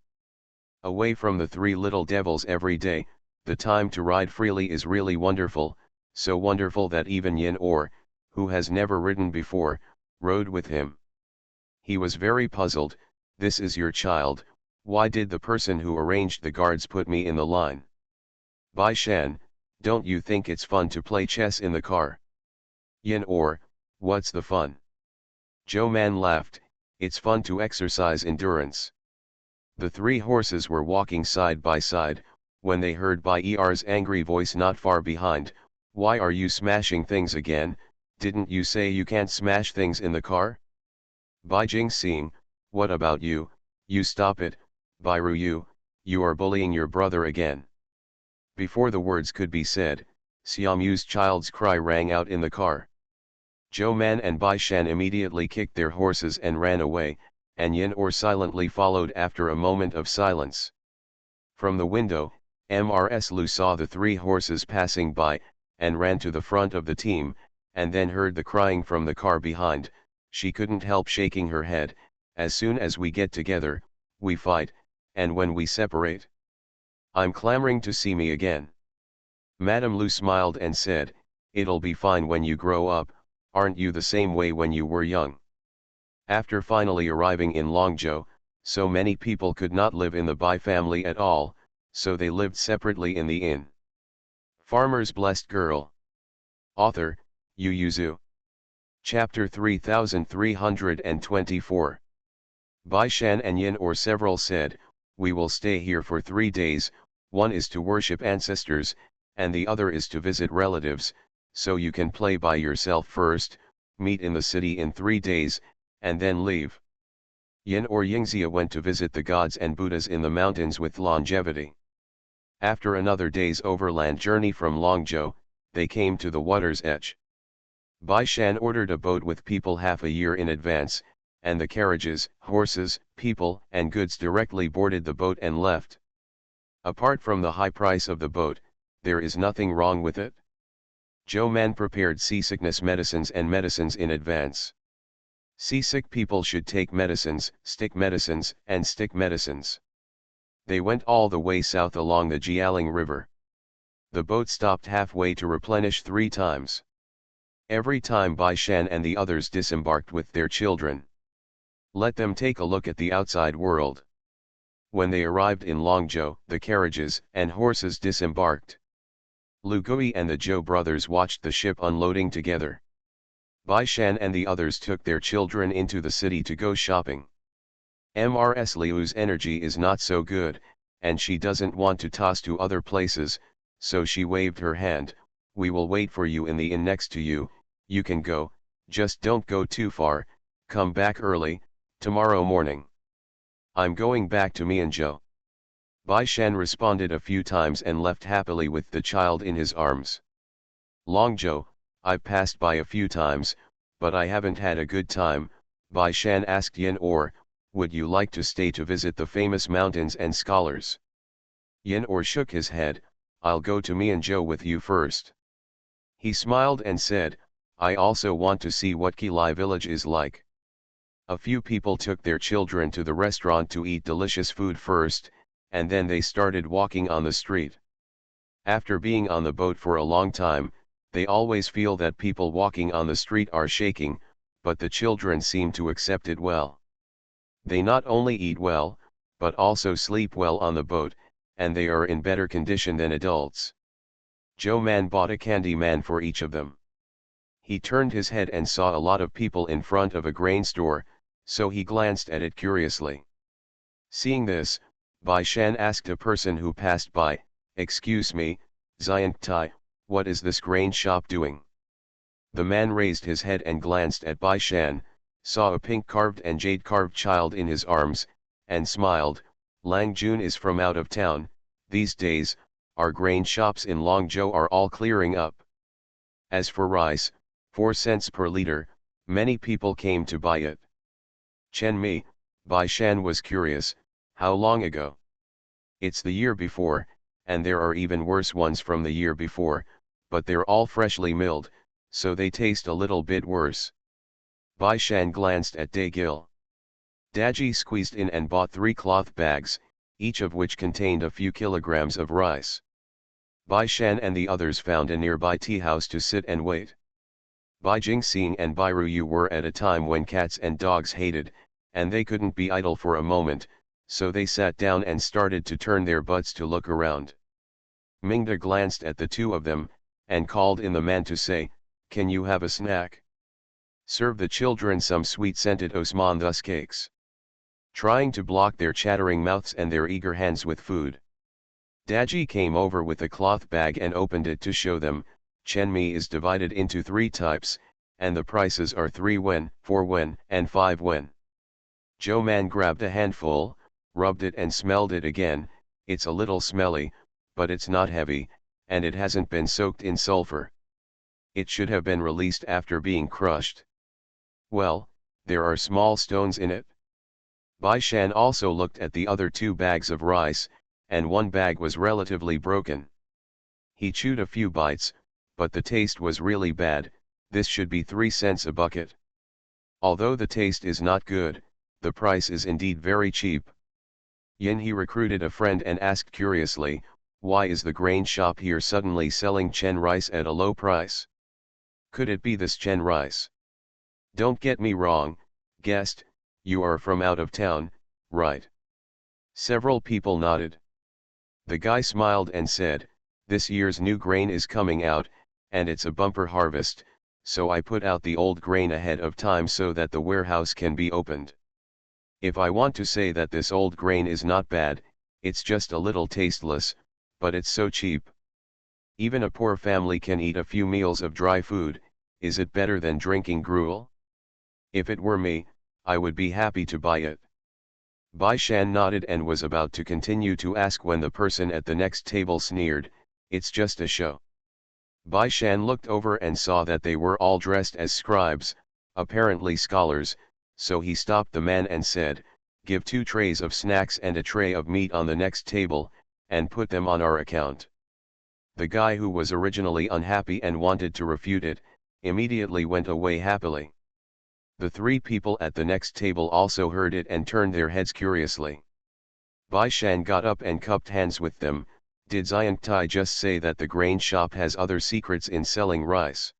Away from the three little devils every day, the time to ride freely is really wonderful, so wonderful that even Yin Or, who has never ridden before, rode with him. He was very puzzled. This is your child, why did the person who arranged the guards put me in the line? Bai Shan, don't you think it's fun to play chess in the car? Yin Or, what's the fun? Zhou Man laughed, it's fun to exercise endurance. The three horses were walking side by side, when they heard Bai Er's angry voice not far behind. Why are you smashing things again? Didn't you say you can't smash things in the car? Bai Jingxing, what about you? You stop it, Bai Ruyu, you are bullying your brother again. Before the words could be said, Xiaomu's child's cry rang out in the car. Zhou Man and Bai Shan immediately kicked their horses and ran away, and Yin Or silently followed after a moment of silence. From the window, Mrs. Lu saw the three horses passing by, and ran to the front of the team, and then heard the crying from the car behind. She couldn't help shaking her head. As soon as we get together, we fight, and when we separate, I'm clamoring to see me again. Madame Lu smiled and said, it'll be fine when you grow up, aren't you the same way when you were young? After finally arriving in Longzhou, so many people could not live in the Bai family at all, so they lived separately in the inn. Farmer's Blessed Girl. Author, Yu Yuzu. Chapter 3324. Bai Shan and Yin Or several said, we will stay here for 3 days, one is to worship ancestors, and the other is to visit relatives, so you can play by yourself first, meet in the city in 3 days, and then leave. Yin or Yingxia went to visit the gods and Buddhas in the mountains with longevity. After another day's overland journey from Longzhou, they came to the water's edge. Bai Shan ordered a boat with people half a year in advance, and the carriages, horses, people, and goods directly boarded the boat and left. Apart from the high price of the boat, there is nothing wrong with it. Zhou Man prepared seasickness medicines and medicines in advance. Seasick people should take medicines, stick medicines, and stick medicines. They went all the way south along the Jialing River. The boat stopped halfway to replenish 3 times. Every time Bai Shan and the others disembarked with their children. Let them take a look at the outside world. When they arrived in Longzhou, the carriages and horses disembarked. Lu Gui and the Zhou brothers watched the ship unloading together. Bai Shan and the others took their children into the city to go shopping. Mrs. Liu's energy is not so good, and she doesn't want to toss to other places, so she waved her hand. We will wait for you in the inn next to you, you can go, just don't go too far, come back early, tomorrow morning. I'm going back to Mianzhou. Bai Shan responded a few times and left happily with the child in his arms. Longzhou, I've passed by a few times, but I haven't had a good time. Bai Shan asked Yin Or, would you like to stay to visit the famous mountains and scholars? Yin Or shook his head, I'll go to Mianzhou with you first. He smiled and said, I also want to see what Qilai village is like. A few people took their children to the restaurant to eat delicious food first, and then they started walking on the street. After being on the boat for a long time, they always feel that people walking on the street are shaking, but the children seem to accept it well. They not only eat well, but also sleep well on the boat, and they are in better condition than adults. Zhou Man bought a candy man for each of them. He turned his head and saw a lot of people in front of a grain store, so he glanced at it curiously. Seeing this, Bai Shan asked a person who passed by, excuse me, Xiantai, what is this grain shop doing? The man raised his head and glanced at Bai Shan, saw a pink-carved and jade-carved child in his arms, and smiled. Lang Jun is from out of town. These days, our grain shops in Longzhou are all clearing up. As for rice, 4 cents per liter, many people came to buy it. Chen Mi, Bai Shan was curious, how long ago? It's the year before, and there are even worse ones from the year before, but they're all freshly milled, so they taste a little bit worse. Bai Shan glanced at De Gil. Daji squeezed in and bought 3 cloth bags, each of which contained a few kilograms of rice. Bai Shan and the others found a nearby tea house to sit and wait. Bai Jingxing and Bai Ruyu were at a time when cats and dogs hated, and they couldn't be idle for a moment, so they sat down and started to turn their butts to look around. Mingda glanced at the two of them, and called in the man to say, "Can you have a snack? Serve the children some sweet-scented Osmanthus cakes." Trying to block their chattering mouths and their eager hands with food, Daji came over with a cloth bag and opened it to show them. Chen mi is divided into 3 types, and the prices are 3 wen, 4 wen, and 5 wen. Joe Man grabbed a handful, rubbed it and smelled it again. It's a little smelly, but it's not heavy, and it hasn't been soaked in sulfur. It should have been released after being crushed. Well, there are small stones in it. Bai Shan also looked at the other 2 bags of rice, and one bag was relatively broken. He chewed a few bites, but the taste was really bad. This should be 3 cents a bucket. Although the taste is not good, the price is indeed very cheap. Yin he recruited a friend and asked curiously, "Why is the grain shop here suddenly selling Chen rice at a low price? Could it be this Chen rice? Don't get me wrong, guest, you are from out of town, right?" Several people nodded. The guy smiled and said, "This year's new grain is coming out, and it's a bumper harvest, so I put out the old grain ahead of time so that the warehouse can be opened. If I want to say that this old grain is not bad, it's just a little tasteless, but it's so cheap. Even a poor family can eat a few meals of dry food. Is it better than drinking gruel? If it were me, I would be happy to buy it." Bai Shan nodded and was about to continue to ask when the person at the next table sneered, "It's just a show." Bai Shan looked over and saw that they were all dressed as scribes, apparently scholars, so he stopped the man and said, "Give 2 trays of snacks and a tray of meat on the next table, and put them on our account." The guy who was originally unhappy and wanted to refute it, immediately went away happily. The 3 people at the next table also heard it and turned their heads curiously. Bai Shan got up and cupped hands with them. "Did AncientChina just say that the grain shop has other secrets in selling rice?"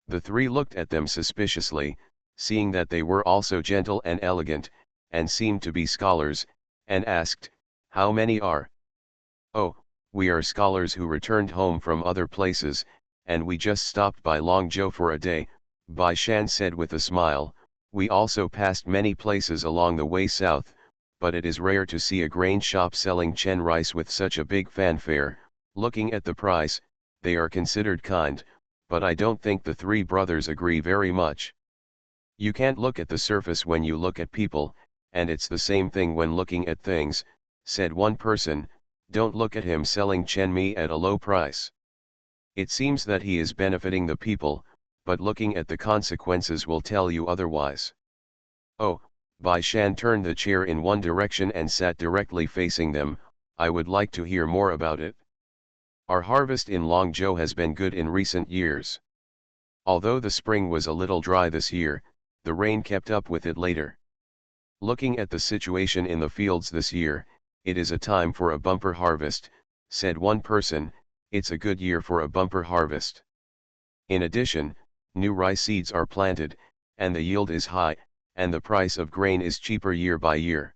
The 3 looked at them suspiciously, seeing that they were also gentle and elegant, and seemed to be scholars, and asked, "How many are?" "Oh, we are scholars who returned home from other places, and we just stopped by Longzhou for a day," Bai Shan said with a smile. "We also passed many places along the way south, but it is rare to see a grain shop selling Chen rice with such a big fanfare. Looking at the price, they are considered kind, but I don't think the 3 brothers agree very much. You can't look at the surface when you look at people, and it's the same thing when looking at things," said one person. "Don't look at him selling Chen mi at a low price. It seems that he is benefiting the people, but looking at the consequences will tell you otherwise." "Oh," Bai Shan turned the chair in one direction and sat directly facing them, "I would like to hear more about it. Our harvest in Longzhou has been good in recent years. Although the spring was a little dry this year, the rain kept up with it later. Looking at the situation in the fields this year, it is a time for a bumper harvest," said one person. "It's a good year for a bumper harvest. In addition, new rice seeds are planted, and the yield is high, and the price of grain is cheaper year by year."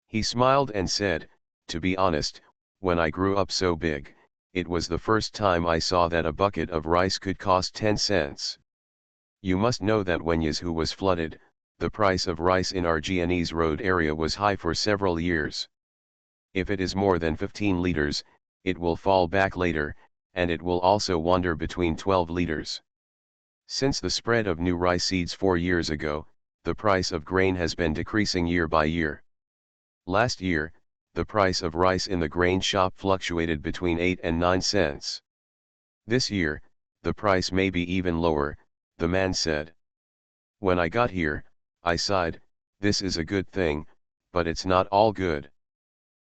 He smiled and said, "To be honest, when I grew up so big, it was the first time I saw that a bucket of rice could cost 10 cents. You must know that when Yazoo was flooded, the price of rice in our Jianese Road area was high for several years. If it is more than 15 liters, it will fall back later, and it will also wander between 12 liters. Since the spread of new rice seeds 4 years ago, the price of grain has been decreasing year by year. Last year, the price of rice in the grain shop fluctuated between 8 and 9 cents. This year, the price may be even lower," the man said. "When I got here, I sighed, this is a good thing, but it's not all good.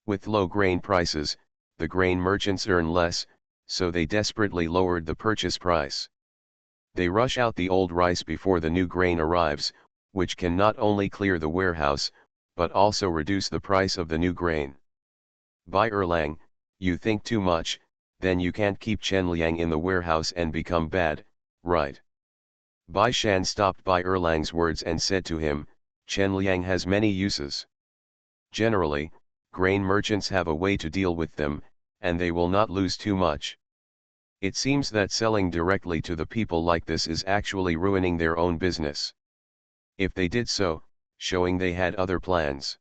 With low grain prices, the grain merchants earn less, so they desperately lowered the purchase price. They rush out the old rice before the new grain arrives, which can not only clear the warehouse, but also reduce the price of the new grain. Bai Erlang, you think too much, then you can't keep Chen Liang in the warehouse and become bad, right? Bai Shan stopped Bai Erlang's words and said to him, Chen Liang has many uses. Generally, grain merchants have a way to deal with them, and they will not lose too much. It seems that selling directly to the people like this is actually ruining their own business. If they did so, showing they had other plans.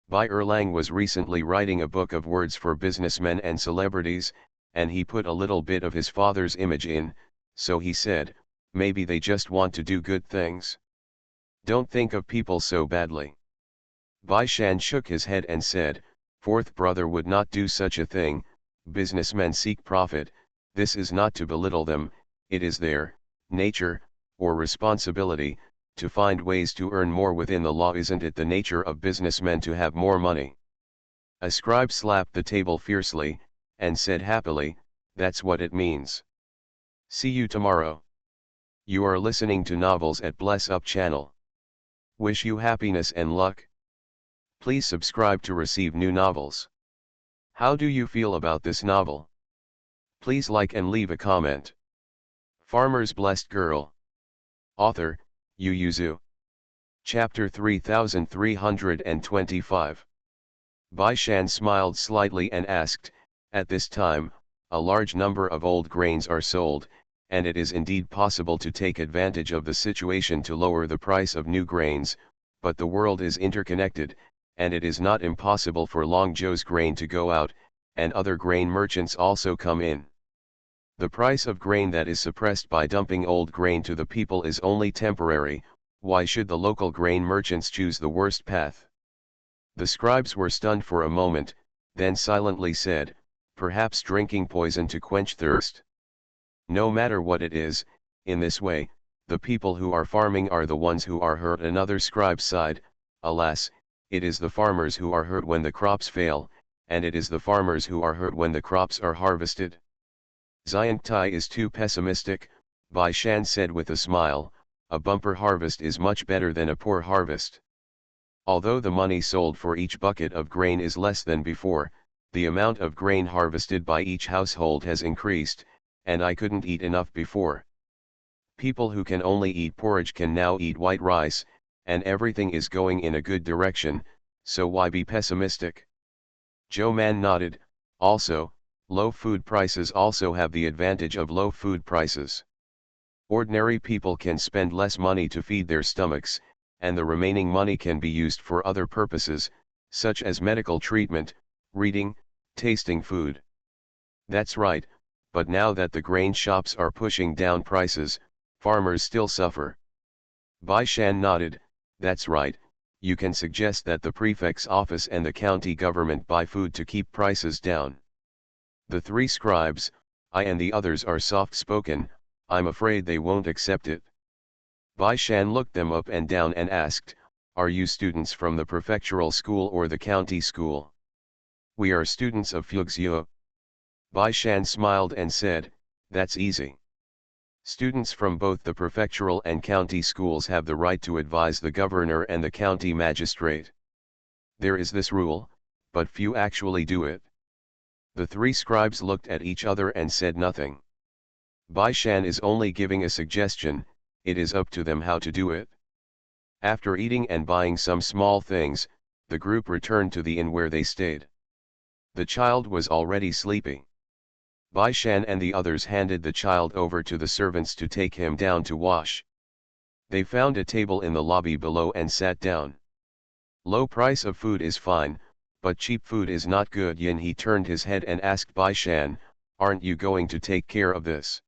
Bai Erlang was recently writing a book of words for businessmen and celebrities, and he put a little bit of his father's image in, so he said, maybe they just want to do good things. Don't think of people so badly. Bai Shan shook his head and said, fourth brother would not do such a thing. Businessmen seek profit, this is not to belittle them, it is their nature, or responsibility, to find ways to earn more within the law. Isn't it the nature of businessmen to have more money? A scribe slapped the table fiercely, and said happily, that's what it means. See you tomorrow. You are listening to Novels at Bless Up channel. Wish you happiness and luck. Please subscribe to receive new novels. How do you feel about this novel? Please like and leave a comment. Farmer's Blessed Girl. Author, Yu Yuzu. Chapter 3325. Bai Shan smiled slightly and asked, at this time, a large number of old grains are sold, and it is indeed possible to take advantage of the situation to lower the price of new grains, but the world is interconnected, and it is not impossible for Longzhou's grain to go out, and other grain merchants also come in. The price of grain that is suppressed by dumping old grain to the people is only temporary. Why should the local grain merchants choose the worst path? The scribes were stunned for a moment, then silently said, perhaps drinking poison to quench thirst. No matter what it is, in this way, the people who are farming are the ones who are hurt. Another scribe sighed, alas, it is the farmers who are hurt when the crops fail, and it is the farmers who are hurt when the crops are harvested. Xiangtai is too pessimistic, Bai Shan said with a smile, a bumper harvest is much better than a poor harvest. Although the money sold for each bucket of grain is less than before, the amount of grain harvested by each household has increased, and I couldn't eat enough before. People who can only eat porridge can now eat white rice, and everything is going in a good direction, so why be pessimistic? Zhou Man nodded, also, low food prices also have the advantage of low food prices. Ordinary people can spend less money to feed their stomachs, and the remaining money can be used for other purposes, such as medical treatment, reading, tasting food. That's right, but now that the grain shops are pushing down prices, farmers still suffer. Bai Shan nodded, that's right, you can suggest that the prefect's office and the county government buy food to keep prices down. The three scribes, I and the others are soft-spoken, I'm afraid they won't accept it. Bai Shan looked them up and down and asked, are you students from the prefectural school or the county school? We are students of Fuxiu. Bai Shan smiled and said, that's easy. Students from both the prefectural and county schools have the right to advise the governor and the county magistrate. There is this rule, but few actually do it. The three scribes looked at each other and said nothing. Bai Shan is only giving a suggestion, it is up to them how to do it. After eating and buying some small things, the group returned to the inn where they stayed. The child was already sleepy. Bai Shan and the others handed the child over to the servants to take him down to wash. They found a table in the lobby below and sat down. Low price of food is fine, but cheap food is not good. Yin he turned his head and asked Bai Shan, aren't you going to take care of this?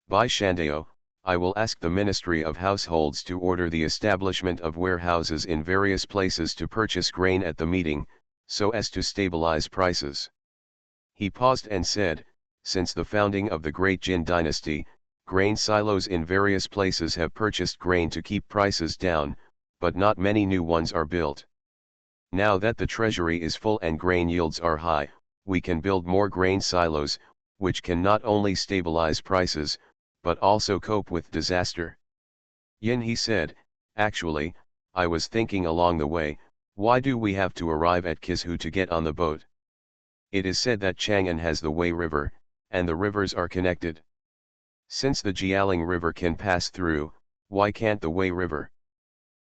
Bai Shandao, I will ask the Ministry of Households to order the establishment of warehouses in various places to purchase grain at the meeting, so as to stabilize prices. He paused and said, since the founding of the Great Jin dynasty, grain silos in various places have purchased grain to keep prices down, but not many new ones are built. Now that the treasury is full and grain yields are high, we can build more grain silos, which can not only stabilize prices, but also cope with disaster. Yin he said, actually, I was thinking along the way, why do we have to arrive at Kishu to get on the boat? It is said that Chang'an has the Wei River, and the rivers are connected. Since the Jialing River can pass through, why can't the Wei River?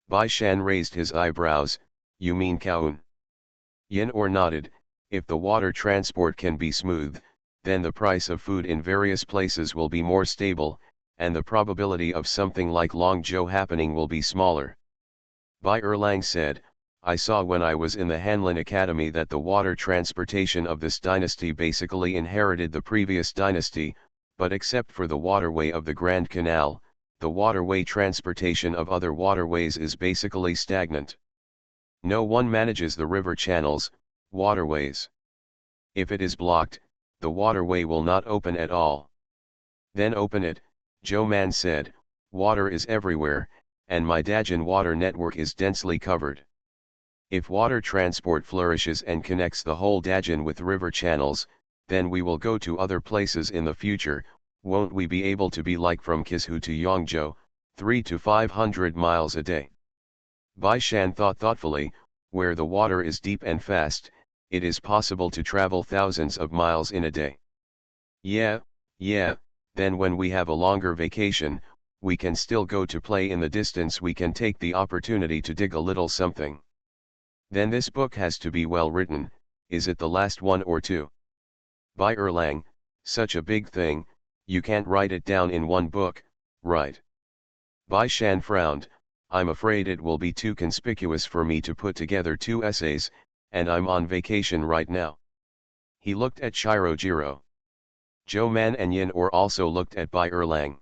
Bai Shan raised his eyebrows, you mean Kowun? Yin or nodded, if the water transport can be smooth, then the price of food in various places will be more stable, and the probability of something like Longzhou happening will be smaller. Bai Erlang said, I saw when I was in the Hanlin Academy that the water transportation of this dynasty basically inherited the previous dynasty, but except for the waterway of the Grand Canal, the waterway transportation of other waterways is basically stagnant. No one manages the river channels, waterways. If it is blocked, the waterway will not open at all. Then open it, Zhou Man said, water is everywhere, and my Dajin water network is densely covered. If water transport flourishes and connects the whole Dajin with river channels, then we will go to other places in the future, won't we be able to be like from Kishu to Yangzhou, 300 to 500 miles a day? Bai Shan thought thoughtfully, where the water is deep and fast, it is possible to travel thousands of miles in a day. Yeah, then when we have a longer vacation, we can still go to play in the distance, we can take the opportunity to dig a little something. Then this book has to be well written, is it the last one or two? Bai Erlang, such a big thing, you can't write it down in one book, right? Bai Shan frowned, I'm afraid it will be too conspicuous for me to put together 2 essays, and I'm on vacation right now. He looked at Shirojiro. Zhou Man and Yin Or also looked at Bai Erlang.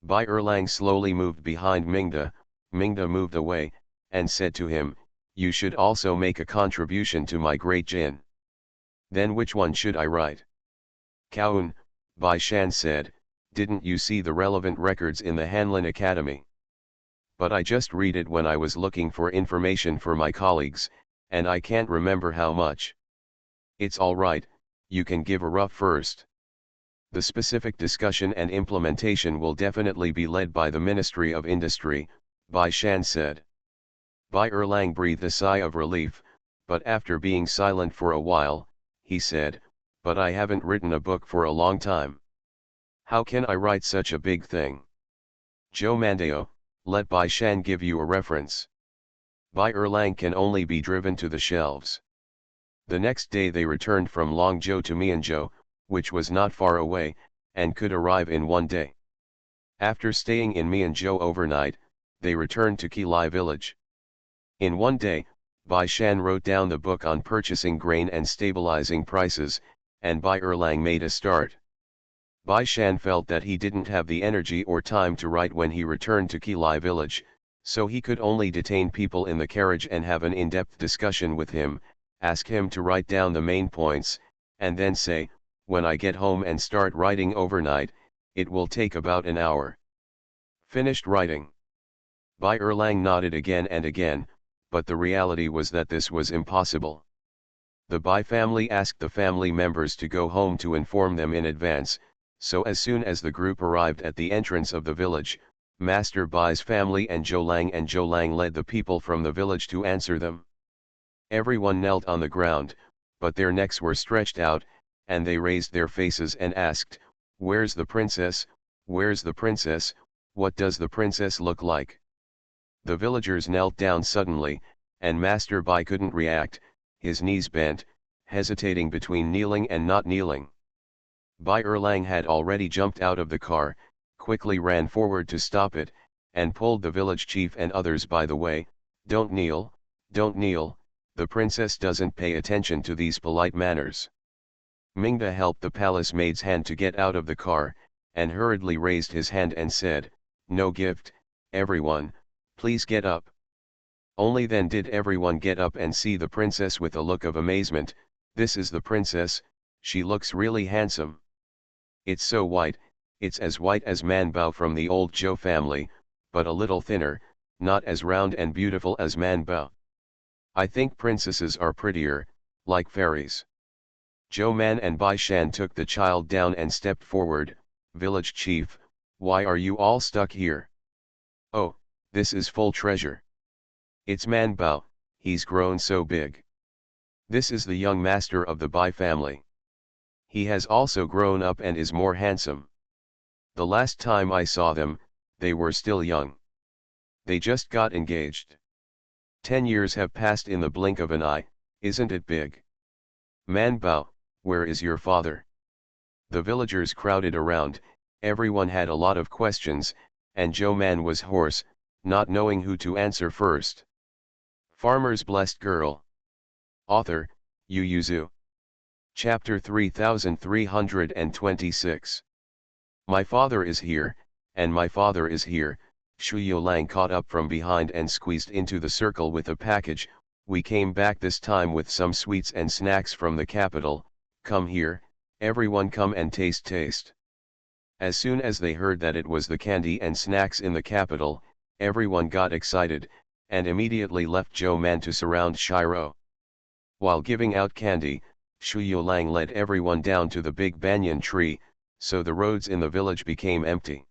Bai Erlang slowly moved behind Mingda, Mingda moved away, and said to him, you should also make a contribution to my great Jin. Then which one should I write? Kowun, Bai Shan said, didn't you see the relevant records in the Hanlin Academy? But I just read it when I was looking for information for my colleagues, and I can't remember how much. It's all right, you can give a rough first. The specific discussion and implementation will definitely be led by the Ministry of Industry, Bai Shan said. Bai Erlang breathed a sigh of relief, but after being silent for a while, he said, but I haven't written a book for a long time. How can I write such a big thing? Zhou Mandao, let Bai Shan give you a reference. Bai Erlang can only be driven to the shelves. The next day they returned from Longzhou to Mianzhou, which was not far away, and could arrive in one day. After staying in Mianzhou overnight, they returned to Qilai village. In one day, Bai Shan wrote down the book on purchasing grain and stabilizing prices, and Bai Erlang made a start. Bai Shan felt that he didn't have the energy or time to write when he returned to Qilai village, so he could only detain people in the carriage and have an in-depth discussion with him, ask him to write down the main points, and then say, when I get home and start writing overnight, it will take about an hour. Finished writing. Bai Erlang nodded again and again, but the reality was that this was impossible. The Bai family asked the family members to go home to inform them in advance, so as soon as the group arrived at the entrance of the village, Master Bai's family and Zhou Lang led the people from the village to answer them. Everyone knelt on the ground, but their necks were stretched out, and they raised their faces and asked, where's the princess, where's the princess, what does the princess look like? The villagers knelt down suddenly, and Master Bai couldn't react, his knees bent, hesitating between kneeling and not kneeling. Bai Erlang had already jumped out of the car, quickly ran forward to stop it, and pulled the village chief and others by the way, don't kneel, the princess doesn't pay attention to these polite manners. Mingda helped the palace maid's hand to get out of the car, and hurriedly raised his hand and said, no gift, everyone, please get up. Only then did everyone get up and see the princess with a look of amazement, this is the princess, she looks really handsome. It's so white, it's as white as Manbao from the old Zhou family, but a little thinner, not as round and beautiful as Manbao. I think princesses are prettier, like fairies. Zhou Man and Bai Shan took the child down and stepped forward. Village chief, why are you all stuck here? Oh, this is full treasure. It's Man Bao, he's grown so big. This is the young master of the Bai family. He has also grown up and is more handsome. The last time I saw them, they were still young. They just got engaged. 10 years have passed in the blink of an eye, isn't it big? Man Bao, where is your father? The villagers crowded around, everyone had a lot of questions, and Zhou Man was hoarse, not knowing who to answer first. Farmer's Blessed Girl. Author, Yu Yuzu. Chapter 3326. My father is here, and my father is here. Shu Youlang caught up from behind and squeezed into the circle with a package. We came back this time with some sweets and snacks from the capital. Come here, everyone, come and taste. As soon as they heard that it was the candy and snacks in the capital, everyone got excited, and immediately left Zhou Man to surround Shiro. While giving out candy, Shu Youlang led everyone down to the big banyan tree, so the roads in the village became empty.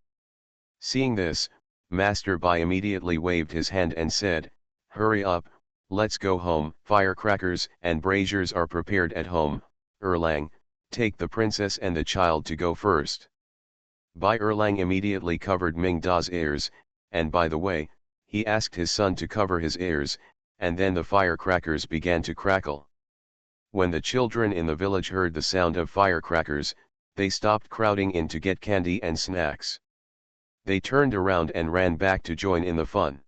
Seeing this, Master Bai immediately waved his hand and said, "Hurry up, let's go home." Firecrackers and braziers are prepared at home. Erlang, take the princess and the child to go first. Bai Erlang immediately covered Ming Da's ears, and by the way, he asked his son to cover his ears, and then the firecrackers began to crackle. When the children in the village heard the sound of firecrackers, they stopped crowding in to get candy and snacks. They turned around and ran back to join in the fun.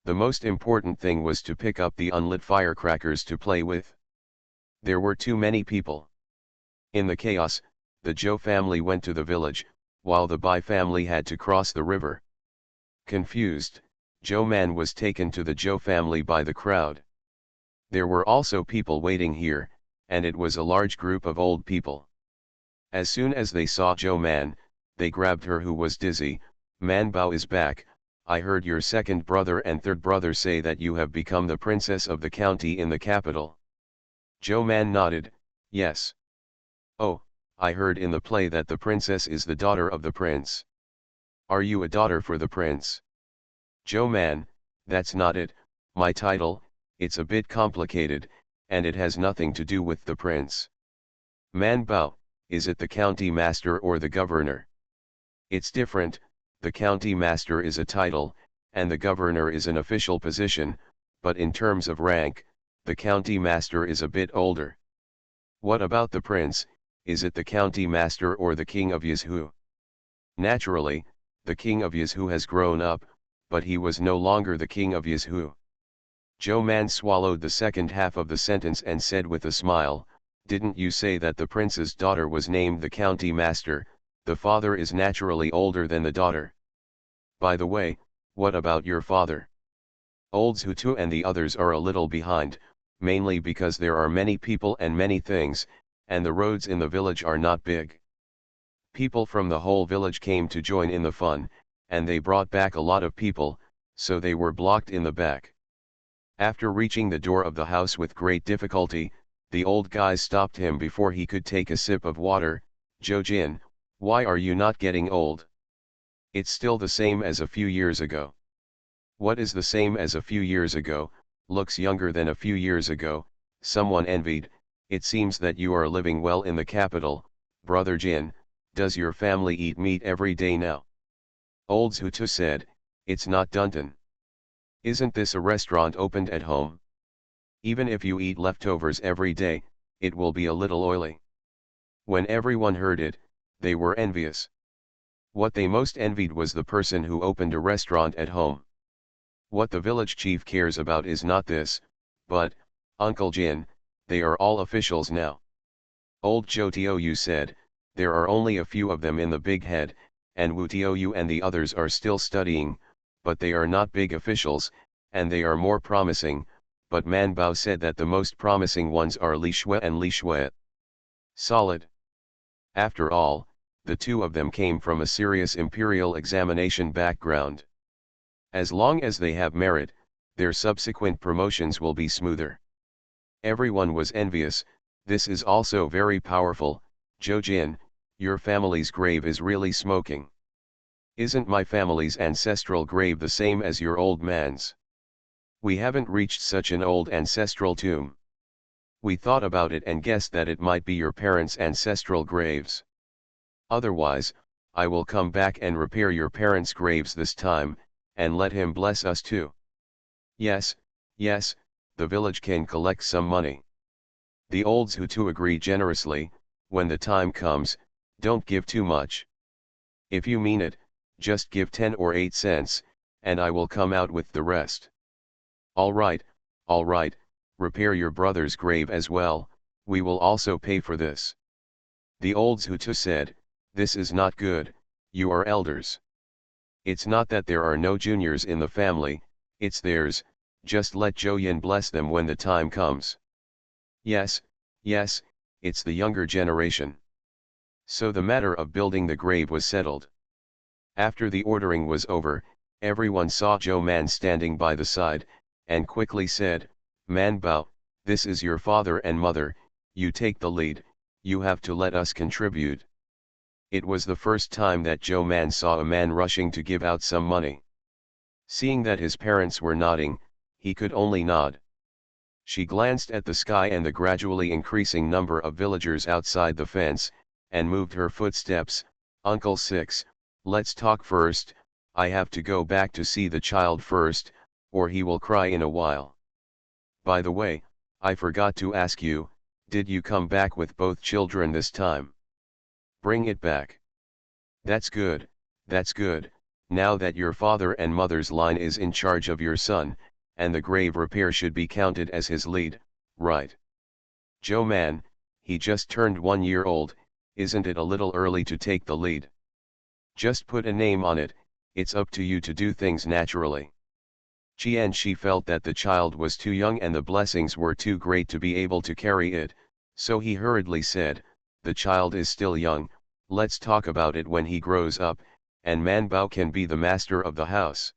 The most important thing was to pick up the unlit firecrackers to play with. There were too many people. In the chaos, the Zhou family went to the village, while the Bai family had to cross the river. Confused, Zhou Man was taken to the Zhou family by the crowd. There were also people waiting here, and it was a large group of old people. As soon as they saw Zhou Man, they grabbed her who was dizzy. "Man Bao is back. I heard your second brother and third brother say that you have become the princess of the county in the capital." Zhou Man nodded, "Yes." "Oh, I heard in the play that the princess is the daughter of the prince. Are you a daughter for the prince?" "Zhou Man, that's not it, my title, it's a bit complicated, and it has nothing to do with the prince." "Man Bao, is it the county master or the governor?" "It's different, the county master is a title, and the governor is an official position, but in terms of rank, the county master is a bit older." "What about the prince, is it the county master or the king of Yizhu?" "Naturally, the king of Yizhu has grown up, but he was no longer the king of Yizhu." Zhou Man swallowed the second half of the sentence and said with a smile, "Didn't you say that the prince's daughter was named the county master? The father is naturally older than the daughter. By the way, what about your father?" "Old Zhutu and the others are a little behind, mainly because there are many people and many things, and the roads in the village are not big. People from the whole village came to join in the fun, and they brought back a lot of people, so they were blocked in the back." After reaching the door of the house with great difficulty, the old guy stopped him before he could take a sip of water. "Zhou Jin, why are you not getting old? It's still the same as a few years ago." "What is the same as a few years ago? Looks younger than a few years ago," someone envied. "It seems that you are living well in the capital, brother Jin. Does your family eat meat every day now?" Old Zhutu said, "It's not Dunton. Isn't this a restaurant opened at home? Even if you eat leftovers every day, it will be a little oily." When everyone heard it, they were envious. What they most envied was the person who opened a restaurant at home. What the village chief cares about is not this, but, "Uncle Jin, they are all officials now." Old Zhou Tiou said, "There are only a few of them in the big head, and Wu Tiou and the others are still studying, but they are not big officials, and they are more promising." But Man Bao said that the most promising ones are Li Shui and Li Shui. Solid. After all, the two of them came from a serious imperial examination background. As long as they have merit, their subsequent promotions will be smoother. Everyone was envious. This is also very powerful. Jojin, your family's grave is really smoking. Isn't my family's ancestral grave the same as your old man's? We haven't reached such an old ancestral tomb. We thought about it and guessed that it might be your parents' ancestral graves. Otherwise, I will come back and repair your parents' graves this time, and let him bless us too. Yes, yes, the village can collect some money. The olds who too agree generously. When the time comes, don't give too much. If you mean it, just give 10 or 8 cents, and I will come out with the rest. All right, repair your brother's grave as well, we will also pay for this. The olds who too said, this is not good, you are elders. It's not that there are no juniors in the family, it's theirs, just let Joyin bless them when the time comes. Yes, it's the younger generation. So the matter of building the grave was settled. After the ordering was over, everyone saw Joe Man standing by the side, and quickly said, Man Bao, this is your father and mother, you take the lead, you have to let us contribute. It was the first time that Joe Man saw a man rushing to give out some money. Seeing that his parents were nodding, he could only nod. She glanced at the sky and the gradually increasing number of villagers outside the fence, and moved her footsteps. Uncle Six, let's talk first, I have to go back to see the child first, or he will cry in a while. By the way, I forgot to ask you, did you come back with both children this time? Bring it back. That's good, now that your father and mother's line is in charge of your son, and the grave repair should be counted as his lead, right? Joe Man, he just turned 1 year old, isn't it a little early to take the lead? Just put a name on it, it's up to you to do things naturally. She felt that the child was too young and the blessings were too great to be able to carry it, so he hurriedly said, the child is still young, let's talk about it when he grows up, and Man Bao can be the master of the house.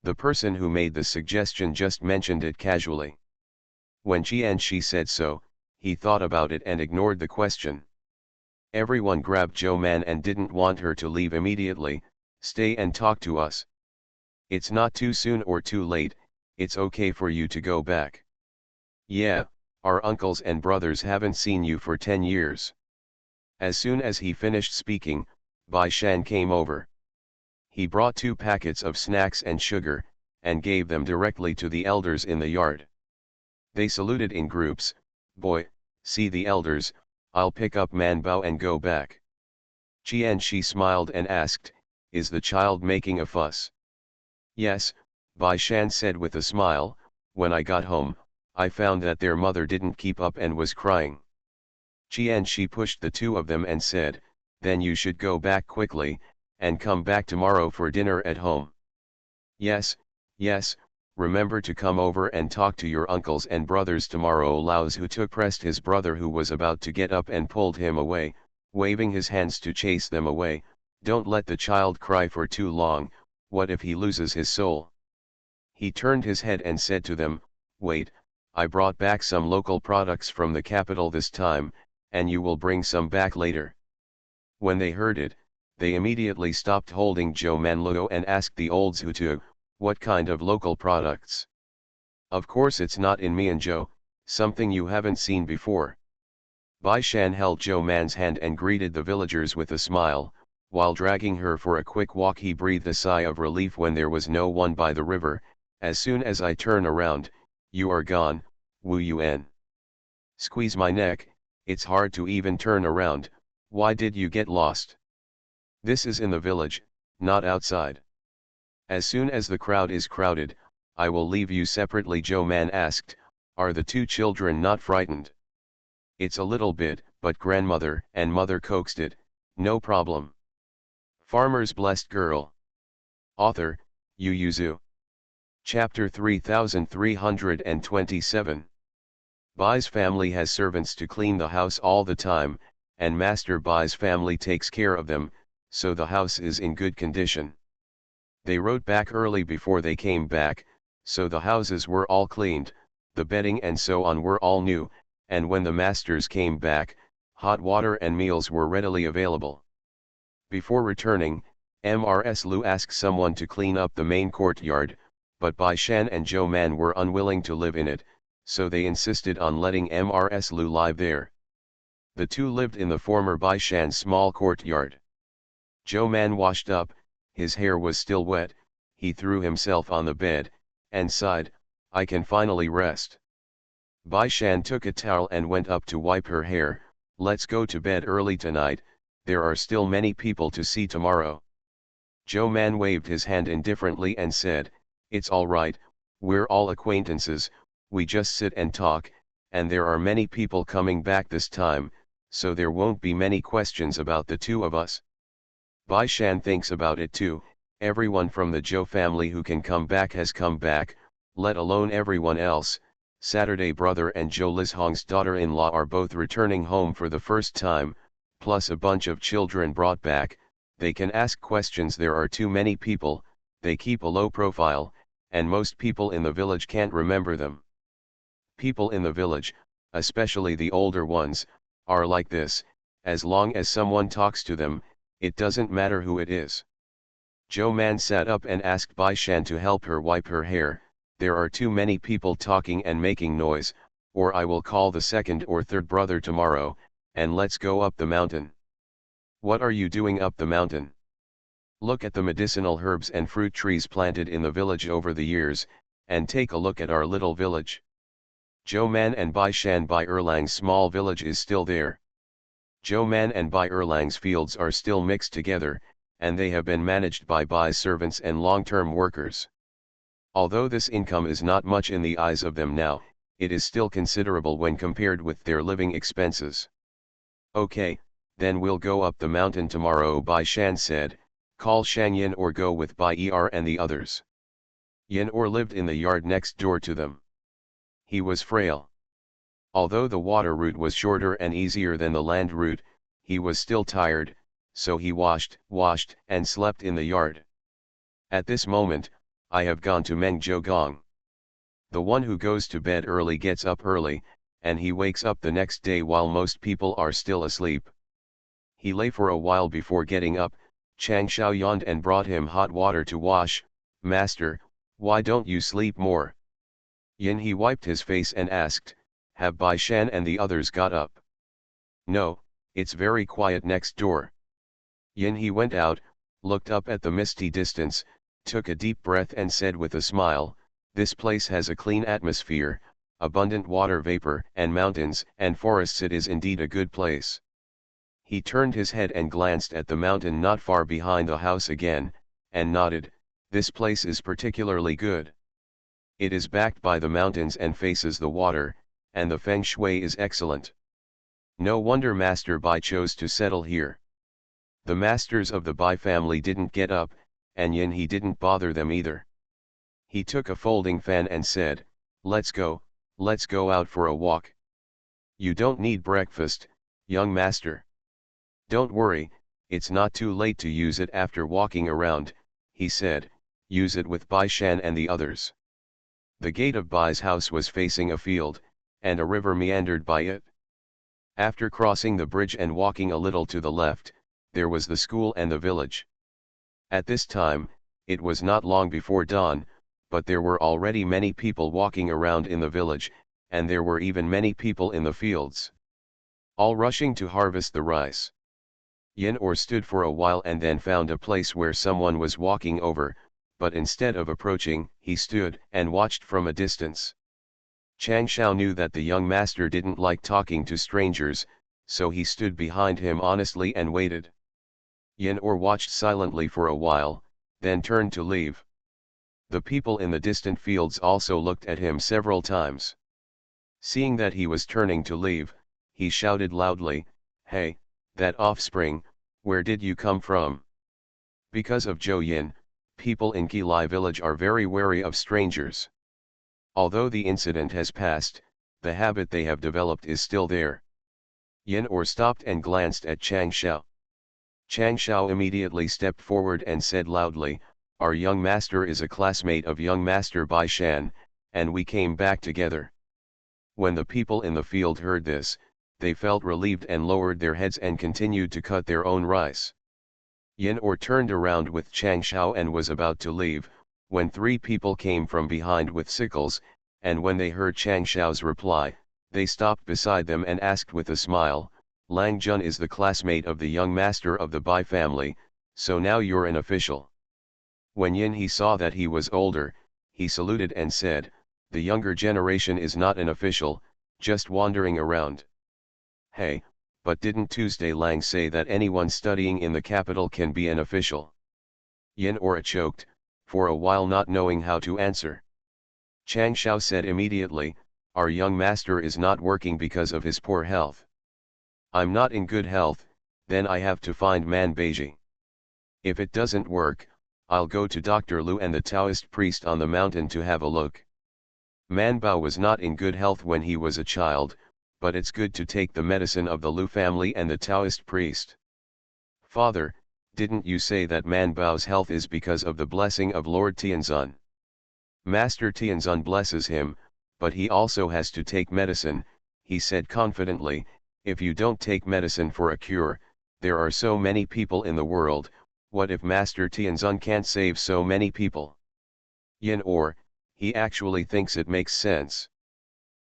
The person who made the suggestion just mentioned it casually. When she said so, he thought about it and ignored the question. Everyone grabbed Joe Man and didn't want her to leave immediately. Stay and talk to us. It's not too soon or too late, it's okay for you to go back. Yeah, our uncles and brothers haven't seen you for 10 years. As soon as he finished speaking, Bai Shan came over. He brought 2 packets of snacks and sugar, and gave them directly to the elders in the yard. They saluted in groups. Boy, see the elders, I'll pick up Man Bao and go back. She smiled and asked, is the child making a fuss? Yes, Bai Shan said with a smile, when I got home, I found that their mother didn't keep up and was crying. She pushed the 2 of them and said, then you should go back quickly, and come back tomorrow for dinner at home. Yes, remember to come over and talk to your uncles and brothers tomorrow. Lao Zhu pressed his brother who was about to get up and pulled him away, waving his hands to chase them away. Don't let the child cry for too long, what if he loses his soul? He turned his head and said to them, wait, I brought back some local products from the capital this time, and you will bring some back later. When they heard it, they immediately stopped holding Joe Manluo and asked the olds Hutu, what kind of local products? Of course it's not in Mianzhou, something you haven't seen before. Bai Shan held Joe Man's hand and greeted the villagers with a smile. While dragging her for a quick walk he breathed a sigh of relief when there was no one by the river. As soon as I turn around, you are gone, Wu Yuan. Squeeze my neck, it's hard to even turn around, why did you get lost? This is in the village, not outside. As soon as the crowd is crowded, I will leave you separately. Joe Man asked, are the 2 children not frightened? It's a little bit, but grandmother and mother coaxed it, no problem. Farmer's Blessed Girl. Author, Yu Yuzu. Chapter 3327. Bai's family has servants to clean the house all the time, and Master Bai's family takes care of them, so the house is in good condition. They rode back early before they came back, so the houses were all cleaned, the bedding and so on were all new, and when the masters came back, hot water and meals were readily available. Before returning, Mrs. Lu asked someone to clean up the main courtyard, but Bai Shan and Zhou Man were unwilling to live in it, so they insisted on letting Mrs. Lu live there. The two lived in the former Bai Shan's small courtyard. Zhou Man washed up, his hair was still wet, he threw himself on the bed, and sighed, "I can finally rest." Bai Shan took a towel and went up to wipe her hair. "Let's go to bed early tonight, there are still many people to see tomorrow." Zhou Man waved his hand indifferently and said, "It's all right, we're all acquaintances, we just sit and talk, and there are many people coming back this time, so there won't be many questions about the two of us." Bai Shan thinks about it too. Everyone from the Zhou family who can come back has come back, let alone everyone else. Saturday brother and Zhou Lizhong's daughter-in-law are both returning home for the first time, plus a bunch of children brought back. They can ask questions. There are too many people, they keep a low profile, and most people in the village can't remember them. People in the village, especially the older ones, are like this, as long as someone talks to them, it doesn't matter who it is. Zhou Man sat up and asked Bai Shan to help her wipe her hair. "There are too many people talking and making noise, or I will call the second or third brother tomorrow, and let's go up the mountain." "What are you doing up the mountain?" "Look at the medicinal herbs and fruit trees planted in the village over the years, and take a look at our little village." Zhou Man and Bai Shan. Bai Erlang's small village is still there. Zhou Man and Bai Erlang's fields are still mixed together, and they have been managed by Bai's servants and long-term workers. Although this income is not much in the eyes of them now, it is still considerable when compared with their living expenses. "Okay, then we'll go up the mountain tomorrow," Bai Shan said. "Call Shang Yin or go with Bai Er and the others." Yin Or lived in the yard next door to them. He was frail. Although the water route was shorter and easier than the land route, he was still tired, so he washed, and slept in the yard. At this moment, I have gone to Meng Zhou Gong. The one who goes to bed early gets up early, and he wakes up the next day while most people are still asleep. He lay for a while before getting up. Chang Xiao yawned and brought him hot water to wash. "Master, why don't you sleep more?" Yin he wiped his face and asked, "Have Bai Shan and the others got up?" "No, it's very quiet next door." Yin he went out, looked up at the misty distance, took a deep breath and said with a smile, "This place has a clean atmosphere, abundant water vapor and mountains and forests. It is indeed a good place." He turned his head and glanced at the mountain not far behind the house again, and nodded, "This place is particularly good. It is backed by the mountains and faces the water, and the feng shui is excellent. No wonder Master Bai chose to settle here." The masters of the Bai family didn't get up, and Yin he didn't bother them either. He took a folding fan and said, let's go out for a walk." "You don't need breakfast, young master." "Don't worry, it's not too late to use it after walking around," he said. "Use it with Bai Shan and the others." The gate of Bai's house was facing a field, and a river meandered by it. After crossing the bridge and walking a little to the left, there was the school and the village. At this time, it was not long before dawn, but there were already many people walking around in the village, and there were even many people in the fields, all rushing to harvest the rice. Yin Or stood for a while and then found a place where someone was walking over, but instead of approaching, he stood and watched from a distance. Chang Xiao knew that the young master didn't like talking to strangers, so he stood behind him honestly and waited. Yin Or watched silently for a while, then turned to leave. The people in the distant fields also looked at him several times. Seeing that he was turning to leave, he shouted loudly, "Hey, that offspring, where did you come from?" Because of Zhou Yin, people in Qilai village are very wary of strangers. Although the incident has passed, the habit they have developed is still there. Yin Or stopped and glanced at Chang Xiao. Chang Xiao immediately stepped forward and said loudly, "Our young master is a classmate of young master Bai Shan, and we came back together." When the people in the field heard this, they felt relieved and lowered their heads and continued to cut their own rice. Yin Or turned around with Chang Shao and was about to leave, when three people came from behind with sickles, and when they heard Chang Shao's reply, they stopped beside them and asked with a smile, Lang Jun is the classmate of the young master of the Bai family, so now you're an official. When Yin He saw that he was older, he saluted and said, the younger generation is not an official, just wandering around. Hey, but didn't Tuesday Lang say that anyone studying in the capital can be an official? Yin Or choked, for a while not knowing how to answer. Chang Shao said immediately, our young master is not working because of his poor health. I'm not in good health, then I have to find Man Beiji. If it doesn't work, I'll go to Dr. Lu and the Taoist priest on the mountain to have a look. Man Bao was not in good health when he was a child, but it's good to take the medicine of the Lu family and the Taoist priest. Father, didn't you say that Man Bao's health is because of the blessing of Lord Tianzun? Master Tianzun blesses him, but he also has to take medicine, he said confidently. If you don't take medicine for a cure, there are so many people in the world, what if Master Tianzun can't save so many people? Yin Or, he actually thinks it makes sense.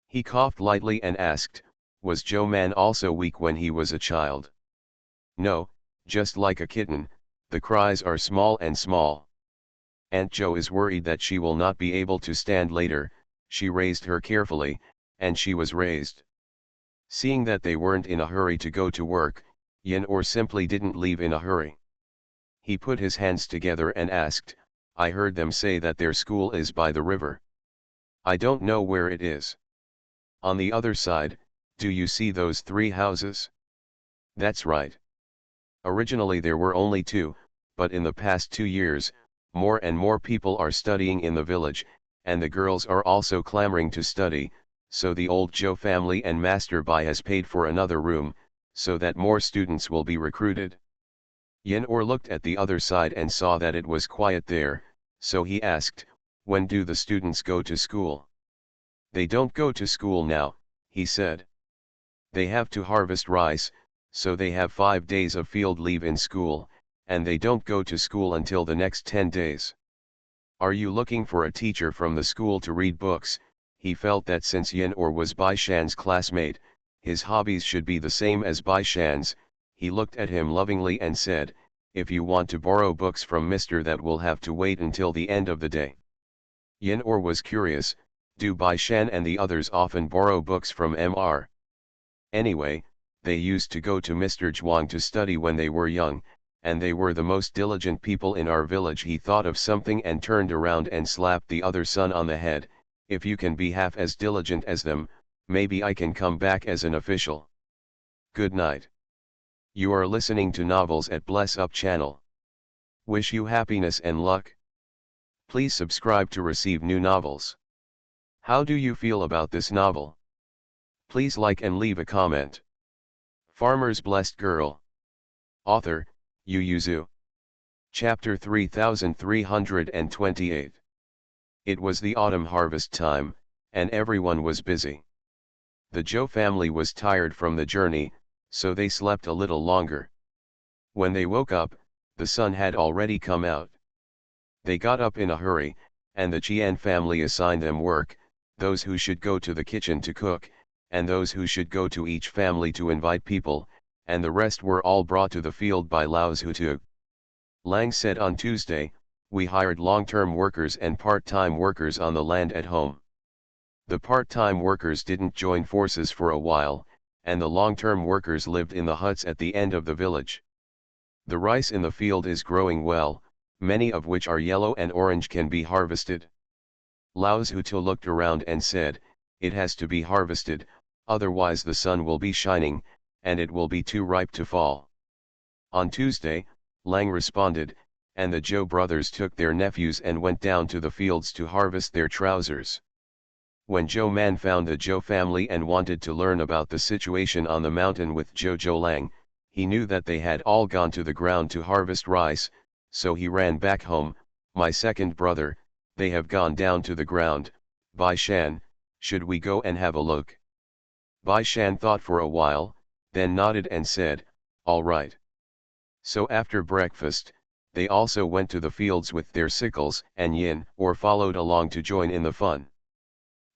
He coughed lightly and asked, was Zhou Man also weak when he was a child? No, just like a kitten, the cries are small and small. Aunt Zhou is worried that she will not be able to stand later, she raised her carefully, and she was raised. Seeing that they weren't in a hurry to go to work, Yin Or simply didn't leave in a hurry. He put his hands together and asked, I heard them say that their school is by the river. I don't know where it is. On the other side, do you see those three houses? That's right. Originally there were only two, but in the past 2 years, more and more people are studying in the village, and the girls are also clamoring to study, so the old Zhou family and Master Bai has paid for another room, so that more students will be recruited. Yin Or looked at the other side and saw that it was quiet there, so he asked, when do the students go to school? They don't go to school now, he said. They have to harvest rice, so they have 5 days of field leave in school, and they don't go to school until the next 10 days. Are you looking for a teacher from the school to read books? He felt that since Yin Or was Bai Shan's classmate, his hobbies should be the same as Bai Shan's. He looked at him lovingly and said, if you want to borrow books from Mr. that will have to wait until the end of the day. Yin Or was curious, do Bai Shan and the others often borrow books from Mr. Anyway, they used to go to Mr. Zhuang to study when they were young, and they were the most diligent people in our village. He thought of something and turned around and slapped the other son on the head. If you can be half as diligent as them, maybe I can come back as an official. Good night. You are listening to Novels at Bless Up channel. Wish you happiness and luck. Please subscribe to receive new novels. How do you feel about this novel? Please like and leave a comment. Farmer's Blessed Girl. Author, Yu Yuzu. Chapter 3328. It was the autumn harvest time, and everyone was busy. The Zhou family was tired from the journey, so they slept a little longer. When they woke up, the sun had already come out. They got up in a hurry, and the Qian family assigned them work, those who should go to the kitchen to cook, and those who should go to each family to invite people, and the rest were all brought to the field by Lao Zhutu. Lang said on Tuesday, we hired long-term workers and part-time workers on the land at home. The part-time workers didn't join forces for a while, and the long-term workers lived in the huts at the end of the village. The rice in the field is growing well, many of which are yellow and orange can be harvested. Lao Zhutu looked around and said, it has to be harvested, otherwise the sun will be shining, and it will be too ripe to fall. On Tuesday, Lang responded, and the Zhou brothers took their nephews and went down to the fields to harvest their trousers. When Zhou Man found the Zhou family and wanted to learn about the situation on the mountain with Zhou Lang, he knew that they had all gone to the ground to harvest rice, so he ran back home. My second brother, they have gone down to the ground, Bai Shan, should we go and have a look? Bai Shan thought for a while, then nodded and said, "All right." So after breakfast, they also went to the fields with their sickles and yin or followed along to join in the fun.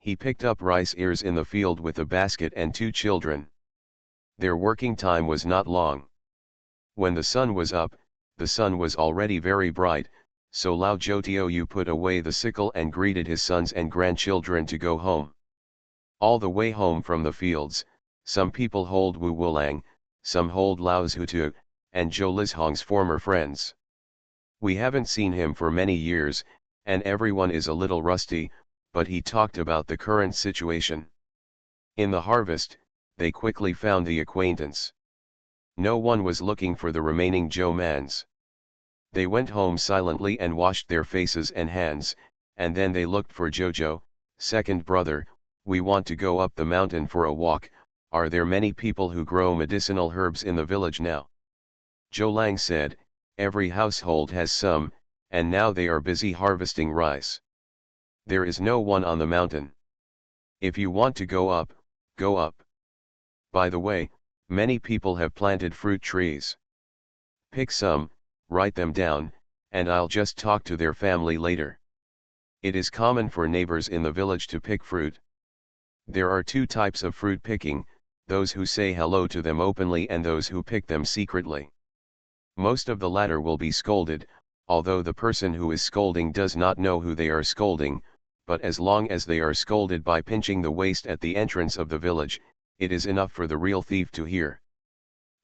He picked up rice ears in the field with a basket and 2 children. Their working time was not long. When the sun was up, the sun was already very bright, so Lao Jiutiou put away the sickle and greeted his sons and grandchildren to go home. All the way home from the fields, some people hold Wu Wulang, some hold Lao Zhutu, and Zhou Lizhong's former friends. We haven't seen him for many years, and everyone is a little rusty, but he talked about the current situation. In the harvest, they quickly found the acquaintance. No one was looking for the remaining Zhou mans. They went home silently and washed their faces and hands, and then they looked for Jojo, second brother. "We want to go up the mountain for a walk. Are there many people who grow medicinal herbs in the village now?" Zhou Lang said, "Every household has some, and now they are busy harvesting rice. There is no one on the mountain. If you want to go up, go up. By the way, many people have planted fruit trees. Pick some, write them down, and I'll just talk to their family later." It is common for neighbors in the village to pick fruit. There are 2 types of fruit picking, those who say hello to them openly and those who pick them secretly. Most of the latter will be scolded, although the person who is scolding does not know who they are scolding, but as long as they are scolded by pinching the waist at the entrance of the village, it is enough for the real thief to hear.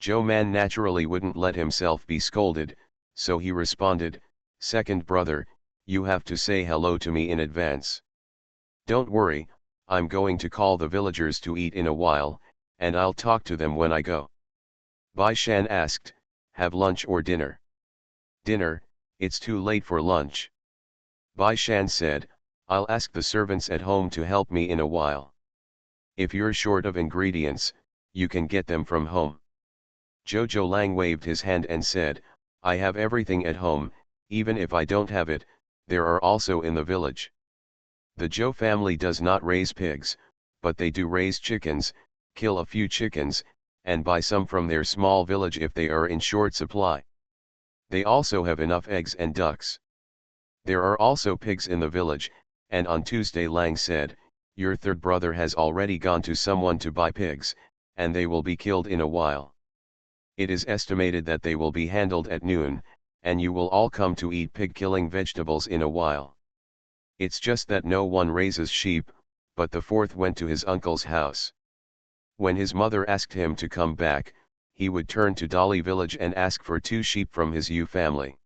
Zhou Man naturally wouldn't let himself be scolded, so he responded, "Second brother, you have to say hello to me in advance. Don't worry, I'm going to call the villagers to eat in a while, and I'll talk to them when I go." Bai Shan asked, "Have lunch or dinner?" "Dinner, it's too late for lunch." Bai Shan said, "I'll ask the servants at home to help me in a while. If you're short of ingredients, you can get them from home." Jojo Lang waved his hand and said, "I have everything at home. Even if I don't have it, there are also in the village. The Zhou family does not raise pigs, but they do raise chickens, kill a few chickens, and buy some from their small village if they are in short supply. They also have enough eggs and ducks. There are also pigs in the village," and on Tuesday Lang said, "Your third brother has already gone to someone to buy pigs, and they will be killed in a while. It is estimated that they will be handled at noon, and you will all come to eat pig-killing vegetables in a while. It's just that no one raises sheep, but the fourth went to his uncle's house. When his mother asked him to come back, he would turn to Dali village and ask for 2 sheep from his Yu family.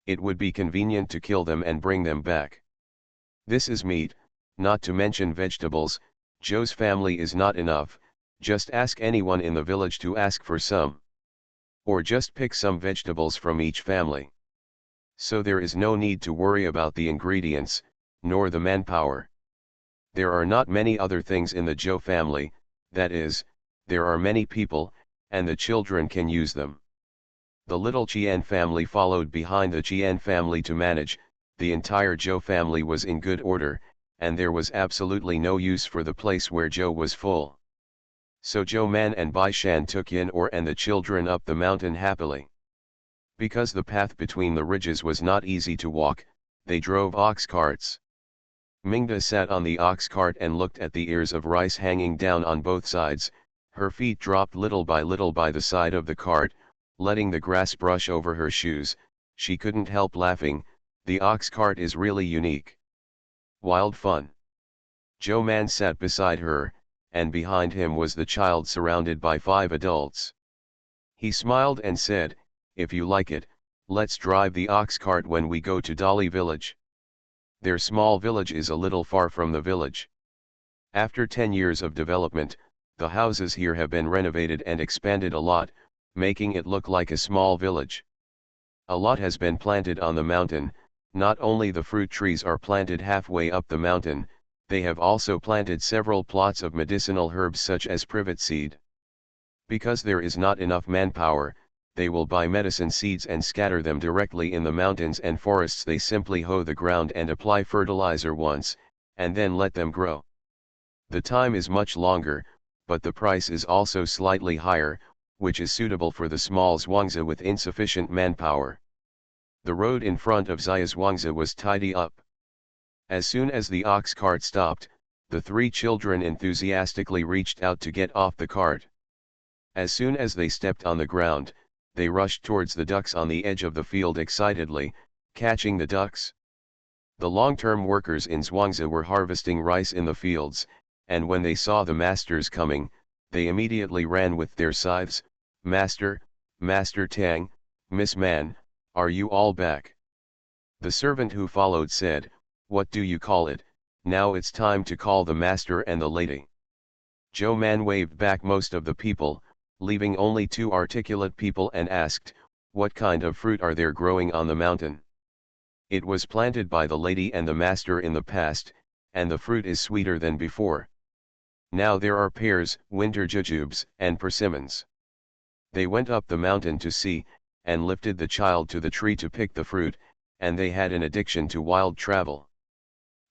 It would be convenient to kill them and bring them back. This is meat, not to mention vegetables. Zhou's family is not enough, just ask anyone in the village to ask for some. Or just pick some vegetables from each family. So there is no need to worry about the ingredients, nor the manpower. There are not many other things in the Zhou family, that is, there are many people, and the children can use them." The little Qian family followed behind the Qian family to manage. The entire Zhou family was in good order, and there was absolutely no use for the place where Zhou was full. So Zhou Man and Bai Shan took Yin Or and the children up the mountain happily. Because the path between the ridges was not easy to walk, they drove ox carts. Mingda sat on the ox cart and looked at the ears of rice hanging down on both sides. Her feet dropped little by the side of the cart, letting the grass brush over her shoes. She couldn't help laughing. The ox cart is really unique. Wild fun. Zhou Man sat beside her, and behind him was the child surrounded by 5 adults. He smiled and said, "If you like it, let's drive the ox cart when we go to Dali village." Their small village is a little far from the village. After 10 years of development, the houses here have been renovated and expanded a lot, making it look like a small village. A lot has been planted on the mountain. Not only the fruit trees are planted halfway up the mountain, they have also planted several plots of medicinal herbs such as privet seed. Because there is not enough manpower, they will buy medicine seeds and scatter them directly in the mountains and forests. They simply hoe the ground and apply fertilizer once, and then let them grow. The time is much longer, but the price is also slightly higher, which is suitable for the small Zhuangzi with insufficient manpower. The road in front of Xia's Zhuangzi was tidy up. As soon as the ox cart stopped, the three children enthusiastically reached out to get off the cart. As soon as they stepped on the ground, they rushed towards the ducks on the edge of the field excitedly, catching the ducks. The long-term workers in Zhuangzi were harvesting rice in the fields, and when they saw the masters coming, they immediately ran with their scythes. "Master, Master Tang, Miss Man, are you all back?" The servant who followed said, "What do you call it? Now it's time to call the master and the lady." Zhou Man waved back most of the people, leaving only two articulate people, and asked, "What kind of fruit are there growing on the mountain?" "It was planted by the lady and the master in the past, and the fruit is sweeter than before. Now there are pears, winter jujubes, and persimmons." They went up the mountain to see, and lifted the child to the tree to pick the fruit, and they had an addiction to wild travel.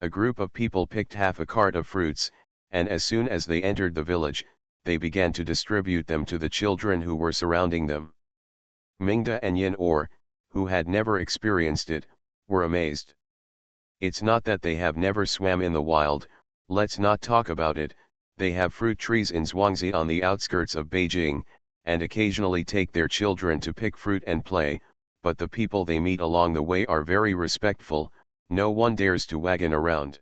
A group of people picked half a cart of fruits, and as soon as they entered the village, they began to distribute them to the children who were surrounding them. Mingda and Yin Or, who had never experienced it, were amazed. It's not that they have never swam in the wild, let's not talk about it. They have fruit trees in Zhuangzi on the outskirts of Beijing, and occasionally take their children to pick fruit and play, but the people they meet along the way are very respectful, no one dares to wagon around.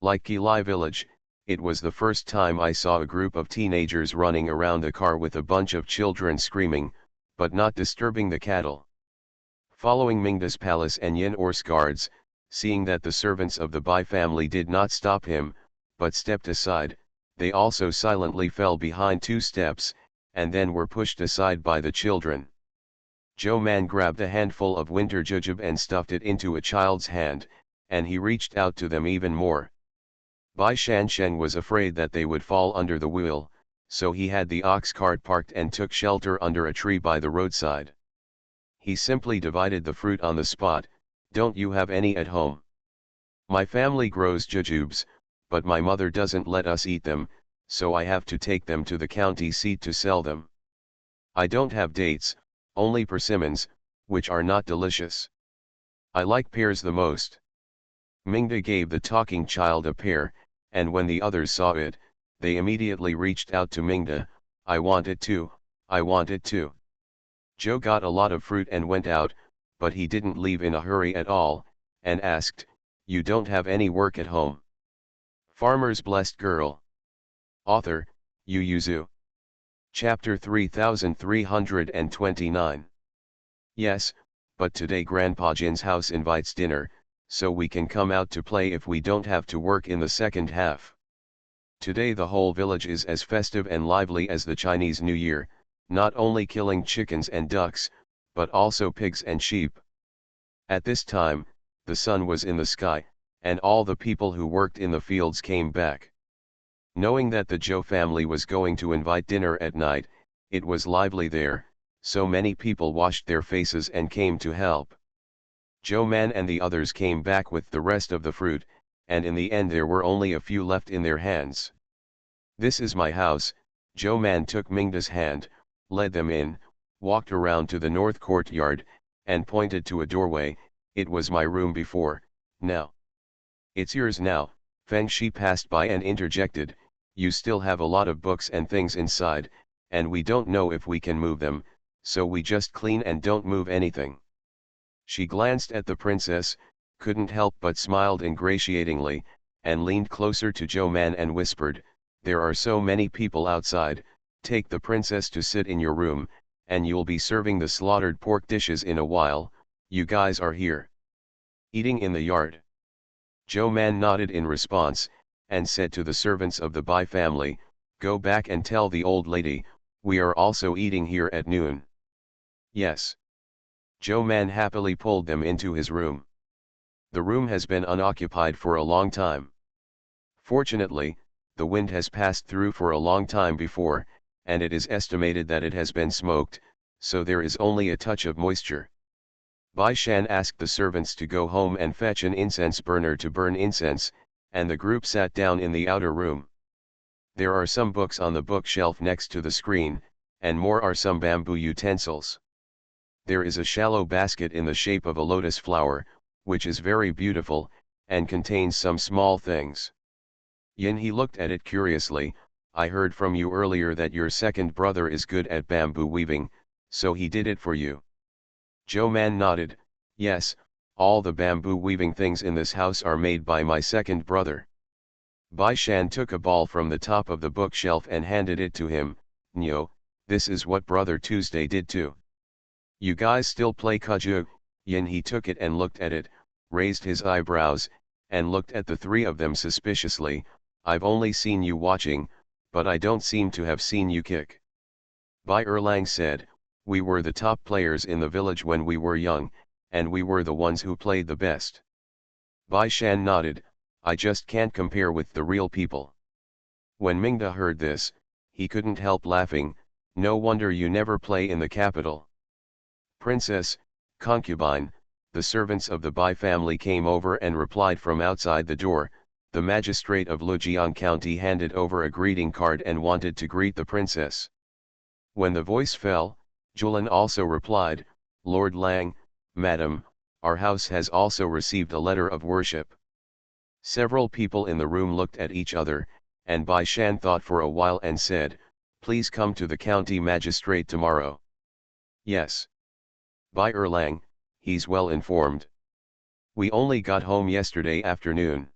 Like Qilai village, it was the first time I saw a group of teenagers running around the car with a bunch of children screaming, but not disturbing the cattle. Following Mingda's palace and Yin Or's guards, seeing that the servants of the Bai family did not stop him, but stepped aside, they also silently fell behind 2 steps, and then were pushed aside by the children. Zhou Man grabbed a handful of winter jujube and stuffed it into a child's hand, and he reached out to them even more. Bai Shansheng was afraid that they would fall under the wheel, so he had the ox cart parked and took shelter under a tree by the roadside. He simply divided the fruit on the spot. "Don't you have any at home?" "My family grows jujubes, but my mother doesn't let us eat them, so I have to take them to the county seat to sell them. I don't have dates, only persimmons, which are not delicious. I like pears the most." Mingda gave the talking child a pear, and when the others saw it, they immediately reached out to Mingda. "I want it too, I want it too." Zhou got a lot of fruit and went out, but he didn't leave in a hurry at all, and asked, "You don't have any work at home?" Farmer's Blessed Girl. Author, Yu Yuzu. Chapter 3329. "Yes, but today Grandpa Jin's house invites dinner, so we can come out to play if we don't have to work in the second half. Today the whole village is as festive and lively as the Chinese New Year, not only killing chickens and ducks, but also pigs and sheep." At this time, the sun was in the sky, and all the people who worked in the fields came back. Knowing that the Zhou family was going to invite dinner at night, it was lively there, so many people washed their faces and came to help. Zhou Man and the others came back with the rest of the fruit, and in the end there were only a few left in their hands. "This is my house." Zhou Man took Mingda's hand, led them in, walked around to the north courtyard, and pointed to a doorway. "It was my room before, now it's yours now." Feng Shi passed by and interjected, "You still have a lot of books and things inside, and we don't know if we can move them, so we just clean and don't move anything." She glanced at the princess, couldn't help but smiled ingratiatingly, and leaned closer to Zhou Man and whispered, "There are so many people outside, take the princess to sit in your room, and you'll be serving the slaughtered pork dishes in a while. You guys are here eating in the yard." Zhou Man nodded in response, and said to the servants of the Bai family, "Go back and tell the old lady, we are also eating here at noon." "Yes." Zhou Man happily pulled them into his room. The room has been unoccupied for a long time. Fortunately, the wind has passed through for a long time before, and it is estimated that it has been smoked, so there is only a touch of moisture. Bai Shan asked the servants to go home and fetch an incense burner to burn incense, and the group sat down in the outer room. There are some books on the bookshelf next to the screen, and more are some bamboo utensils. There is a shallow basket in the shape of a lotus flower, which is very beautiful, and contains some small things. Yin he looked at it curiously. I heard from you earlier that your second brother is good at bamboo weaving, so he did it for you. Zhou Man nodded, yes, all the bamboo weaving things in this house are made by my second brother. Bai Shan took a ball from the top of the bookshelf and handed it to him. Nyo, this is what Brother Tuesday did too. You guys still play kaju? Yin he took it and looked at it, raised his eyebrows, and looked at the three of them suspiciously. I've only seen you watching, but I don't seem to have seen you kick. Bai Erlang said, we were the top players in the village when we were young, and we were the ones who played the best. Bai Shan nodded, I just can't compare with the real people. When Mingda heard this, he couldn't help laughing. No wonder you never play in the capital. Princess, concubine, the servants of the Bai family came over and replied from outside the door. The magistrate of Lujiang County handed over a greeting card and wanted to greet the princess. When the voice fell, Julan also replied, Lord Lang, Madam, our house has also received a letter of worship. Several people in the room looked at each other, and Bai Shan thought for a while and said, please come to the county magistrate tomorrow. Yes. Bai Erlang, he's well informed. We only got home yesterday afternoon.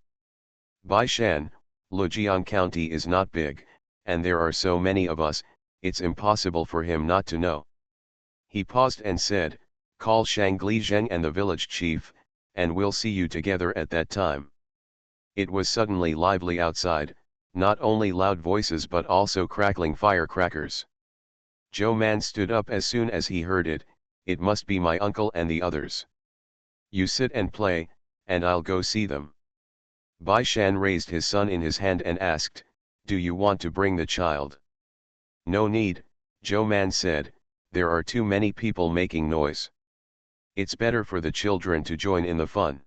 Bai Shan, Lujiang County is not big, and there are so many of us, it's impossible for him not to know. He paused and said, call Shangli Zheng and the village chief, and we'll see you together at that time. It was suddenly lively outside, not only loud voices but also crackling firecrackers. Zhou Man stood up as soon as he heard it. It must be my uncle and the others. You sit and play, and I'll go see them. Bai Shan raised his son in his hand and asked, do you want to bring the child? No need, Zhou Man said, there are too many people making noise. It's better for the children to join in the fun.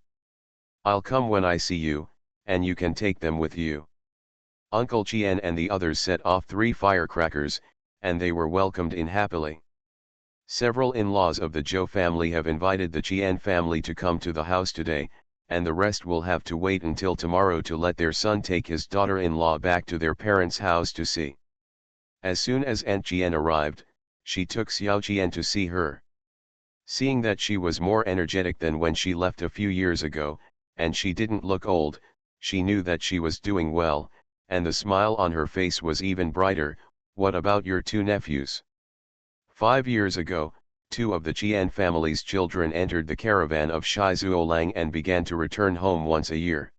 I'll come when I see you, and you can take them with you. Uncle Qian and the others set off 3 firecrackers, and they were welcomed in happily. Several in-laws of the Zhou family have invited the Qian family to come to the house today, and the rest will have to wait until tomorrow to let their son take his daughter-in-law back to their parents' house to see. As soon as Aunt Qian arrived, she took Xiao Qian to see her. Seeing that she was more energetic than when she left a few years ago, and she didn't look old, she knew that she was doing well, and the smile on her face was even brighter. What about your 2 nephews? 5 years ago, 2 of the Qian family's children entered the caravan of Shai Zuolang and began to return home once a year.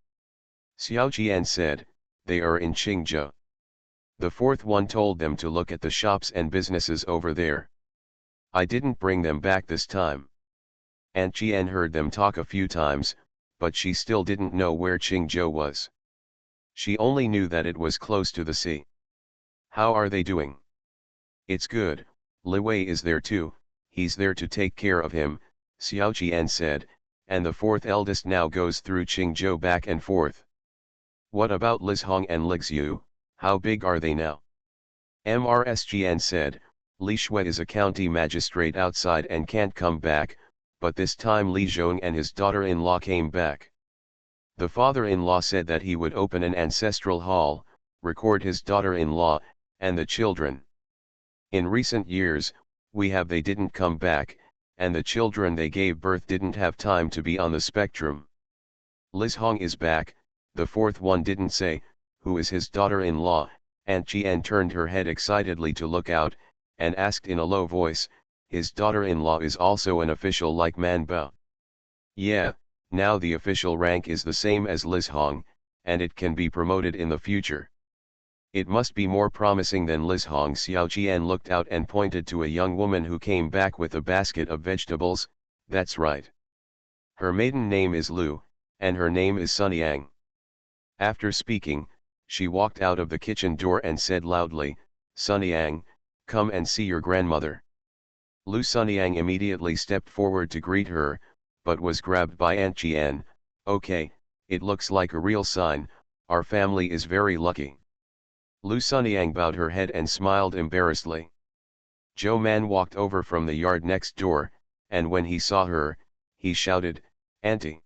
Xiao Qian said, they are in Qingzhou. The 4th one told them to look at the shops and businesses over there. I didn't bring them back this time. Aunt Qian heard them talk a few times, but she still didn't know where Qingzhou was. She only knew that it was close to the sea. How are they doing? It's good. Li Wei is there too, he's there to take care of him, Xiao Qian said, and the 4th eldest now goes through Qingzhou back and forth. What about Liz Hong and Lixu, how big are they now? Mrs Qian said, Li Shui is a county magistrate outside and can't come back, but this time Li Zhong and his daughter-in-law came back. The father-in-law said that he would open an ancestral hall, record his daughter-in-law, and the children. In recent years, they didn't come back, and the children they gave birth didn't have time to be on the spectrum. Liz Hong is back, the 4th one didn't say, who is his daughter-in-law. Aunt Qian turned her head excitedly to look out, and asked in a low voice, his daughter-in-law is also an official like Man Bao. Yeah, now the official rank is the same as Liz Hong, and it can be promoted in the future. It must be more promising than Liz Hong. Xiao Qian looked out and pointed to a young woman who came back with a basket of vegetables. That's right. Her maiden name is Lu, and her name is Sunyang. After speaking, she walked out of the kitchen door and said loudly, Sunyang, come and see your grandmother. Lu Sunyang immediately stepped forward to greet her, but was grabbed by Aunt Qian. Okay, it looks like a real sign, our family is very lucky. Lu Sunyang bowed her head and smiled embarrassedly. Zhou Man walked over from the yard next door, and when he saw her, he shouted, "Auntie."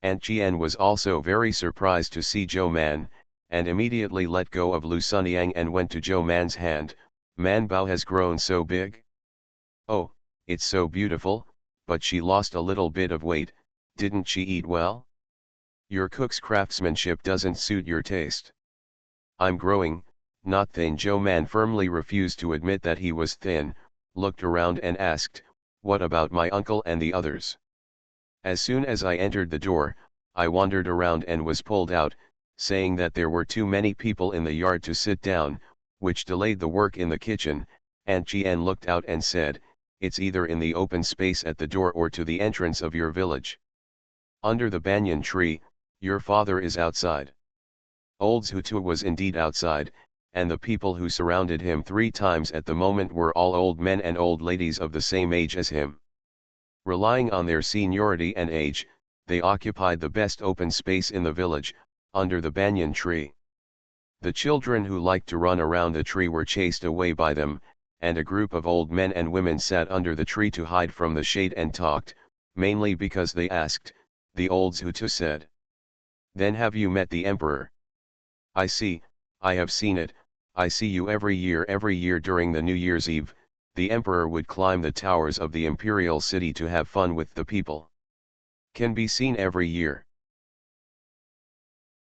Aunt Jian was also very surprised to see Zhou Man, and immediately let go of Lu Sunyang and went to Zhou Man's hand. "Man Bao has grown so big. Oh, it's so beautiful, but she lost a little bit of weight, didn't she eat well? Your cook's craftsmanship doesn't suit your taste." "I'm growing, not thin." Zhou Man firmly refused to admit that he was thin, looked around and asked, "What about my uncle and the others?" "As soon as I entered the door, I wandered around and was pulled out, saying that there were too many people in the yard to sit down, which delayed the work in the kitchen." Aunt Jian looked out and said, "It's either in the open space at the door or to the entrance of your village. Under the banyan tree, your father is outside." Old Zhutu was indeed outside, and the people who surrounded him 3 times at the moment were all old men and old ladies of the same age as him. Relying on their seniority and age, they occupied the best open space in the village, under the banyan tree. The children who liked to run around the tree were chased away by them, and a group of old men and women sat under the tree to hide from the shade and talked, mainly because they asked. The old Zhutu said, "Then have you met the emperor?" "I see, I have seen it. I see you every year during the New Year's Eve. The emperor would climb the towers of the imperial city to have fun with the people. Can be seen every year."